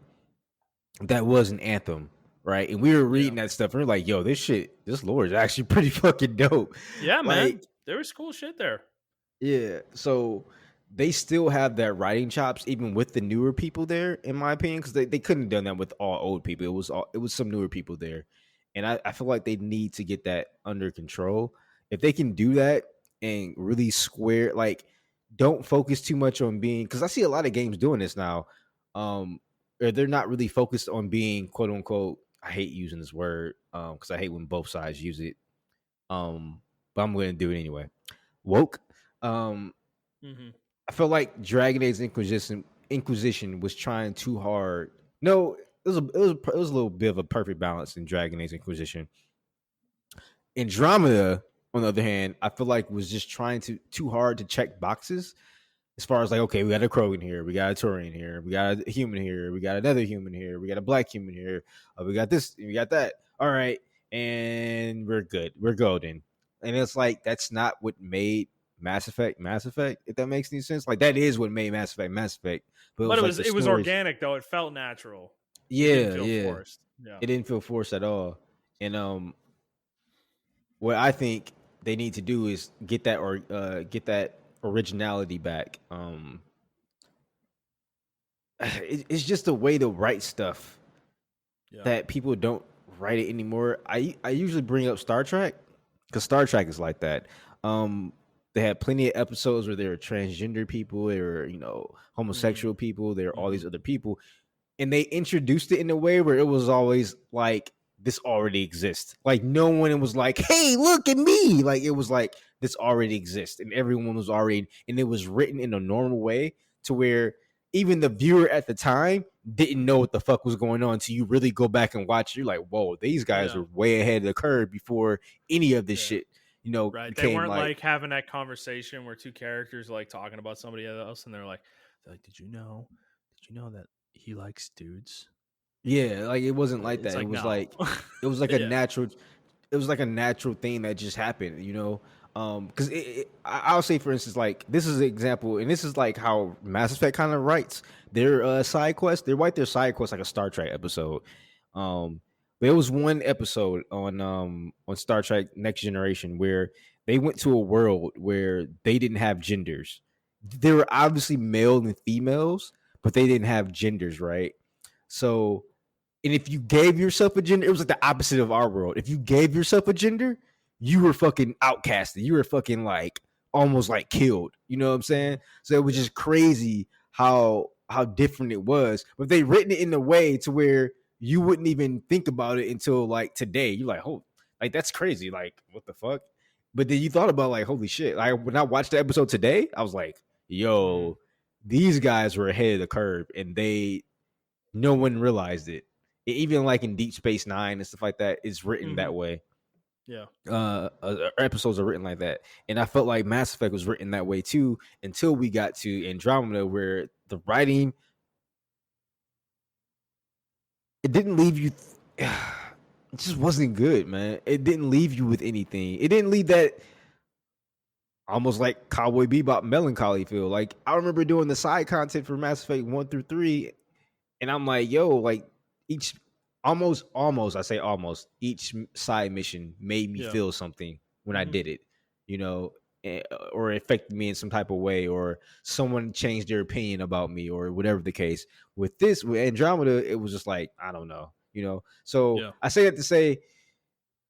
B: that was an Anthem, right? And we were
A: Yeah.
B: reading that stuff and we're like, yo, this lore is actually pretty fucking dope.
A: Yeah, man.
B: Like,
A: There was cool shit there.
B: yeah, so they still have that writing chops, even with the newer people there, in my opinion, because they couldn't have done that with all old people. It was some newer people there, and I feel like they need to get that under control. If they can do that and really square, like, don't focus too much on being, because I see a lot of games doing this now, or they're not really focused on being quote unquote. I hate using this word because I hate when both sides use it. But I'm going to do it anyway. Woke. Um,
A: Mm-hmm.
B: I felt like Dragon Age Inquisition was trying too hard. No, it was a little bit of a perfect balance in Dragon Age Inquisition. Andromeda, on the other hand, I feel like was just trying too hard to check boxes. As far as like, okay, we got a Krogan here, we got a Turian here, we got a human here, we got another human here, we got a black human here, we got this, we got that. All right, and we're good, we're golden. And it's like that's not what made Mass Effect, if that makes any sense. Like that is what made Mass Effect, but it
A: But
B: was
A: it
B: like
A: was
B: the
A: it was
B: stories.
A: organic though. It felt natural. It didn't
B: Yeah,
A: feel
B: yeah.
A: forced. Yeah.
B: It didn't feel forced at all. And what I think they need to do is get that originality back. It's just a way to write stuff
A: Yeah.
B: that people don't write it anymore. I usually bring up Star Trek because Star Trek is like that. They had plenty of episodes where there were transgender people, there were
A: Mm-hmm.
B: homosexual people, there were all
A: Mm-hmm.
B: these other people, and they introduced it in a way where it was always like this already exists. Like no one was like, "Hey, look at me!" Like it was like this already exists, and everyone was already, and it was written in a normal way to where even the viewer at the time didn't know what the fuck was going on until you really go back and watch. You're like, "Whoa, these guys
A: Yeah.
B: are way ahead of the curve before any of this
A: Yeah.
B: shit."
A: Right. They
B: Became
A: weren't
B: like,
A: like having that conversation where two characters are like talking about somebody else, and they're like, Did you know? Did you know that he likes dudes?"
B: yeah, like it wasn't like
A: It's
B: that.
A: like no.
B: It was like a
A: Yeah.
B: natural it was like a natural thing that just happened. Because I'll say, for instance, like this is an example, and this is like how Mass Effect kind of writes their side quests. They write their side quests like a Star Trek episode. There was one episode on Star Trek Next Generation where they went to a world where they didn't have genders. There were obviously male and females, but they didn't have genders, right? So, and if you gave yourself a gender, it was like the opposite of our world. If you gave yourself a gender, you were fucking outcasted. You were fucking like almost like killed. You know what I'm saying? So it was
A: Yeah.
B: just crazy how different it was. But they written it in a way to where you wouldn't even think about it until like today. You're like, oh, like that's crazy. Like, what the fuck? But then you thought about like, holy shit. Like when I watched the episode today, I was like,
A: Mm-hmm.
B: yo, these guys were ahead of the curve and no one realized it. Even like in Deep Space Nine and stuff like that, it's written
A: Mm-hmm.
B: that way.
A: Yeah.
B: Episodes are written like that, and I felt like Mass Effect was written that way too until we got to Andromeda, where the writing it didn't leave you. It just wasn't good, man. It didn't leave you with anything. It didn't leave that almost like Cowboy Bebop melancholy feel. Like I remember doing the side content for Mass Effect 1 through 3, and I'm like, yo, like each almost I say almost each side mission made me
A: Yeah.
B: feel something when I
A: Mm-hmm.
B: did it, you know. or affected me in some type of way, or someone changed their opinion about me, or whatever the case. With Andromeda, it was just like, I don't know, So
A: Yeah.
B: I say that to say,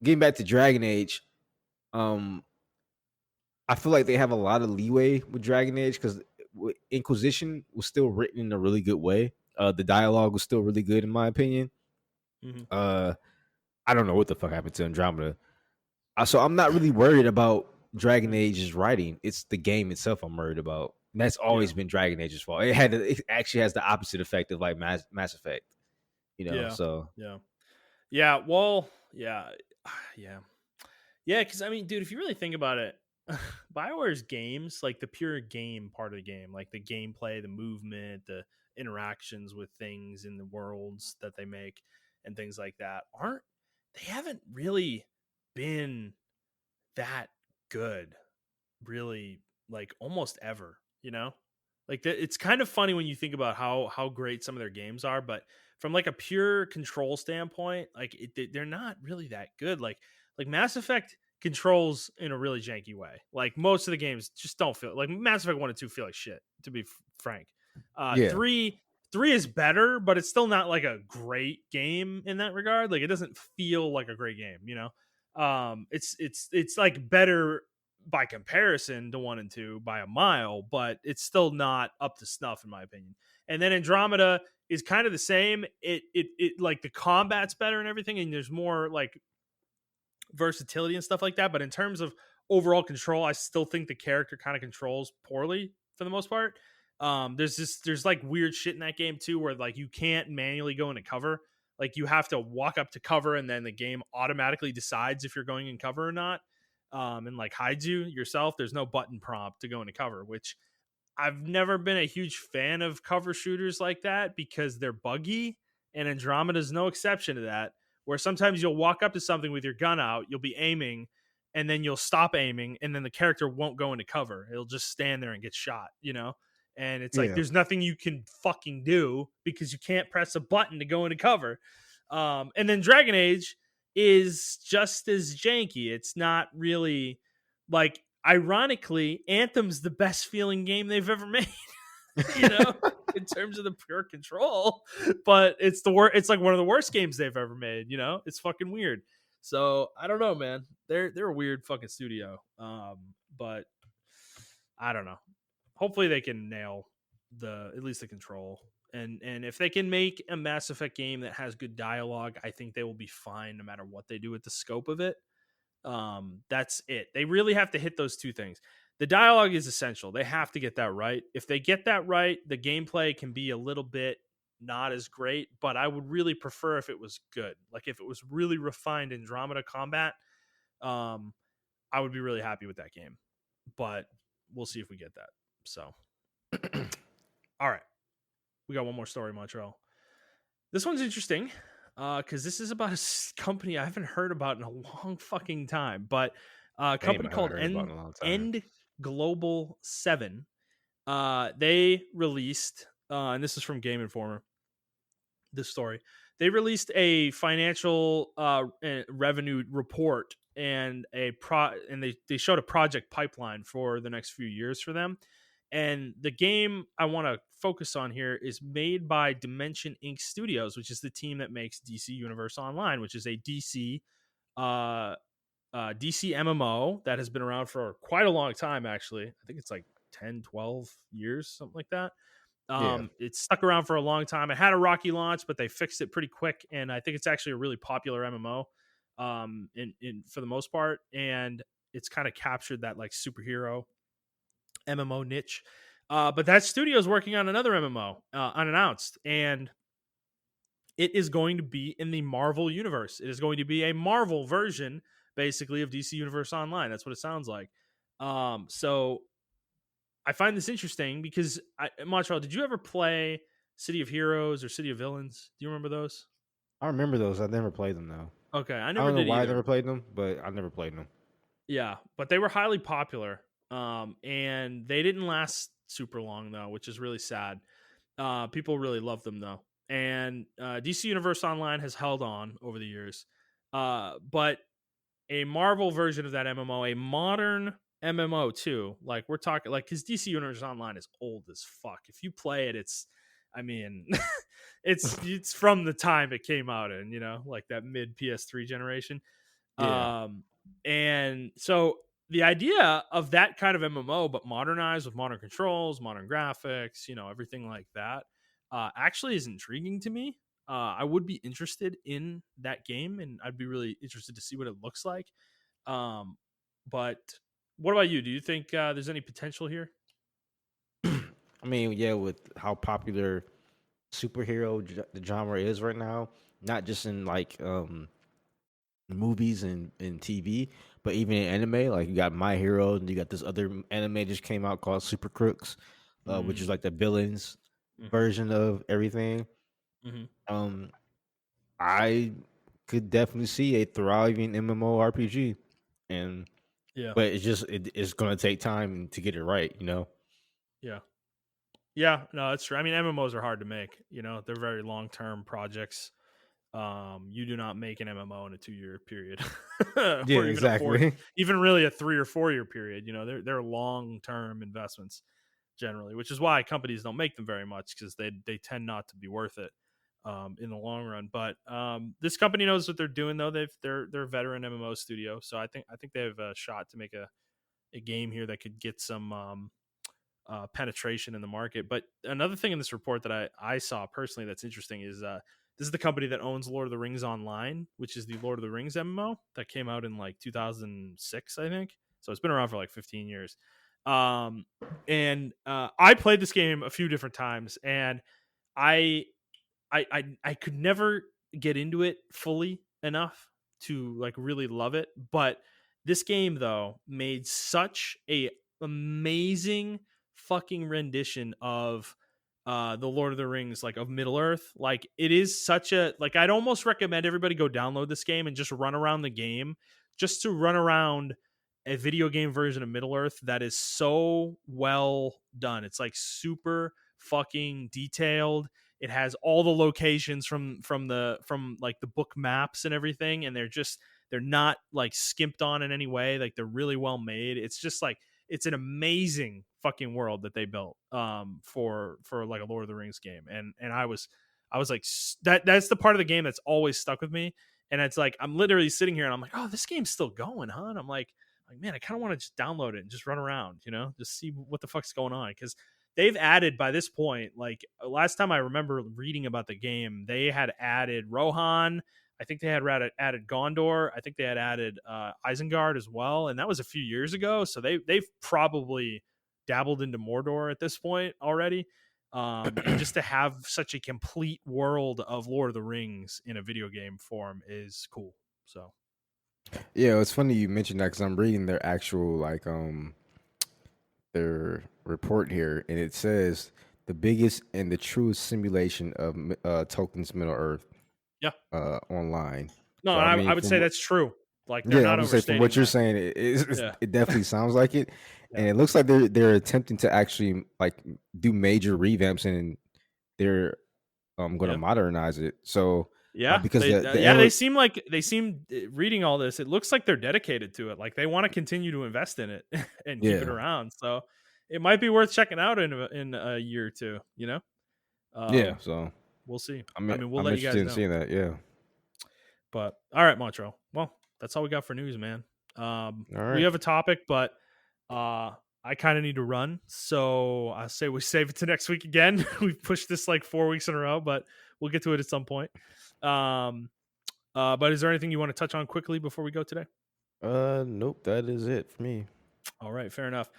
B: getting back to Dragon Age, um, I feel like they have a lot of leeway with Dragon Age because Inquisition was still written in a really good way. The dialogue was still really good, in my opinion.
A: Mm-hmm.
B: Uh, I don't know what the fuck happened to Andromeda. So I'm not really worried about Dragon Age's writing. It's the game itself I'm worried about. And that's
A: Yeah.
B: always been Dragon Age's fault. It actually has the opposite effect of like Mass Effect.
A: Yeah.
B: So
A: Yeah. Yeah. Well, yeah. Yeah. Yeah. Because, I mean, dude, if you really think about it, Bioware's games, like the pure game part of the game, like the gameplay, the movement, the interactions with things in the worlds that they make and things like that, they haven't really been that good, really, like almost ever, like it's kind of funny when you think about how great some of their games are, but from like a pure control standpoint, like they're not really that good. Like Mass Effect controls in a really janky way. Like most of the games just don't feel like Mass Effect 1 and 2 feel like shit, to be frank.
B: yeah,
A: 3 is better, but it's still not like a great game in that regard. Like it doesn't feel like a great game. It's like better by comparison to 1 and 2 by a mile, but it's still not up to snuff in my opinion. And then Andromeda is kind of the same. It like the combat's better and everything, and there's more like versatility and stuff like that. But in terms of overall control, I still think the character kind of controls poorly for the most part. There's like weird shit in that game too, where like you can't manually go into cover. Like you have to walk up to cover, and then the game automatically decides if you're going in cover or not, and like hides you yourself. There's no button prompt to go into cover, which I've never been a huge fan of cover shooters like that because they're buggy, and Andromeda is no exception to that. Where sometimes you'll walk up to something with your gun out, you'll be aiming, and then you'll stop aiming, and then the character won't go into cover. It'll just stand there and get shot. And it's like
B: yeah.
A: there's nothing you can fucking do because you can't press a button to go into cover. And then Dragon Age is just as janky. It's not really like, ironically, Anthem's the best feeling game they've ever made, you know, in terms of the pure control, but it's like one of the worst games they've ever made. It's fucking weird. So I don't know, man. They're a weird fucking studio. But I don't know. Hopefully they can nail at least the control. And if they can make a Mass Effect game that has good dialogue, I think they will be fine no matter what they do with the scope of it. That's it. They really have to hit those two things. The dialogue is essential. They have to get that right. If they get that right, the gameplay can be a little bit not as great, but I would really prefer if it was good. Like if it was really refined Andromeda combat, I would be really happy with that game. But we'll see if we get that. So, all right. We got one more story, Montreal. This one's interesting because this is about a company I haven't heard about in a long fucking time. But a
B: Name
A: company
B: I haven't
A: called
B: heard about in a long time.
A: End Global 7. They released, and this is from Game Informer, this story. They released a financial revenue report and they showed a project pipeline for the next few years for them. And the game I want to focus on here is made by Dimension Inc. Studios, which is the team that makes DC Universe Online, which is a DC DC MMO that has been around for quite a long time, actually. I think it's like 10, 12 years, something like that.
B: Yeah.
A: It's stuck around for a long time. It had a rocky launch, but they fixed it pretty quick. And I think it's actually a really popular MMO in for the most part. And it's kind of captured that like superhero MMO niche. But that studio is working on another MMO unannounced, and it is going to be in the Marvel universe. It is going to be a Marvel version, basically, of DC Universe Online. That's what it sounds like. So I find this interesting because Montreal, did you ever play City of Heroes or City of Villains? Do you remember those?
B: I remember those. I never played them though.
A: Okay, I
B: I
A: never
B: don't know
A: did
B: why I
A: either.
B: never played them, but I never played them.
A: Yeah, but they were highly popular. And they didn't last super long though, which is really sad. People really love them though, and DC Universe Online has held on over the years. But a Marvel version of that MMO, a modern MMO too. Like we're talking like because DC Universe Online is old as fuck. If you play it, I mean, it's from the time it came out in, like that mid PS3 generation.
B: Yeah.
A: Um, and so the idea of that kind of MMO, but modernized with modern controls, modern graphics, everything like that, actually is intriguing to me. I would be interested in that game, and I'd be really interested to see what it looks like. Um, but what about you? Do you think there's any potential here?
B: I mean, yeah, with how popular the genre is right now, not just in like movies and TV, but even in anime. Like you got My Hero, and you got this other anime just came out called Super Crooks, which is
A: Mm,
B: like the villains
A: hmm
B: version of everything.
A: hmm
B: Um, I could definitely see a thriving MMORPG, and
A: Yeah,
B: but it's gonna take time to get it right, you know.
A: yeah, yeah. No, that's true. I mean, MMOs are hard to make. They're very long term projects. You do not make an MMO in a 2-year period,
B: Yeah,
A: or even a four,
B: exactly.
A: even really a 3 or 4 year period. They're long term investments generally, which is why companies don't make them very much because they tend not to be worth it in the long run. But this company knows what they're doing though. They're a veteran MMO studio, so I think they have a shot to make a game here that could get some penetration in the market. But another thing in this report that I saw personally that's interesting is this is the company that owns Lord of the Rings Online, which is the Lord of the Rings MMO that came out in like 2006, I think. So it's been around for like 15 years. Um, and I played this game a few different times, and I I could never get into it fully enough to like really love it. But this game though made such a amazing fucking rendition of the Lord of the Rings, like of Middle Earth. Like it is such a like I'd almost recommend everybody go download this game and just run around the game, just to run around a video game version of Middle Earth that is so well done. It's like super fucking detailed. It has all the locations from like the book maps and everything, and they're not like skimped on in any way. Like they're really well made. It's just like it's an amazing fucking world that they built for like a Lord of the Rings game. And I was like that's the part of the game that's always stuck with me. And it's like I'm literally sitting here and I'm like, oh, this game's still going, huh? And I'm like, man, I kind of want to just download it and just run around, just see what the fuck's going on. Because they've added by this point, like last time I remember reading about the game, they had added Rohan. I think they had added Gondor. I think they had added Isengard as well, and that was a few years ago. So they've probably dabbled into Mordor at this point already. And just to have such a complete world of Lord of the Rings in a video game form is cool. So
B: Yeah, it's funny you mentioned that because I'm reading their actual their report here, and it says the biggest and the truest simulation of Tolkien's Middle Earth
A: yeah,
B: online.
A: no,
B: So I
A: I
B: mean,
A: would say that's true. Like they're
B: yeah, I
A: not
B: would say from what
A: overstating
B: you're
A: that.
B: saying,
A: Yeah,
B: it definitely sounds like it, and
A: yeah,
B: it looks like they're attempting to actually like do major revamps, and they're going to
A: yeah.
B: modernize it. So
A: Yeah,
B: because the
A: they
B: era,
A: seem like reading all this. It looks like they're dedicated to it. Like they want to continue to invest in it and keep it
B: yeah,
A: around. So it might be worth checking out in a year or two.
B: yeah.
A: Um,
B: So
A: we'll see.
B: I
A: I
B: mean,
A: mean, we'll
B: I'm
A: let you
B: interested
A: guys
B: in
A: know.
B: seeing that. Yeah.
A: But all right, Montrell. Well, that's all we got for news, man.
B: All
A: We
B: right.
A: have a topic, but I kind of need to run, so I say we save it to next week again. We've pushed this like 4 weeks in a row, but we'll get to it at some point. Um, but is there anything you want to touch on quickly before we go today?
B: Nope. That is it for me.
A: All right, fair enough.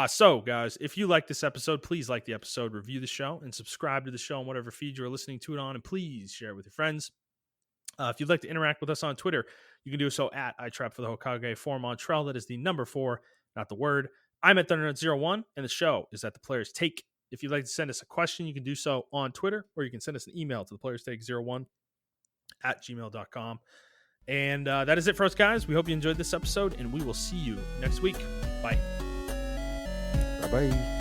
A: So, guys, if you like this episode, please like the episode, review the show, and subscribe to the show on whatever feed you're listening to it on, and please share it with your friends. If you'd like to interact with us on Twitter, you can do so at iTrap for the Hokage for Montrell. That is the number 4, not the word. I'm at Thundernut01, and the show is at the Players Take. If you'd like to send us a question, you can do so on Twitter, or you can send us an email to the Players Take01 at gmail.com. And that is it for us, guys. We hope you enjoyed this episode, and we will see you next week. Bye.
B: Bye bye.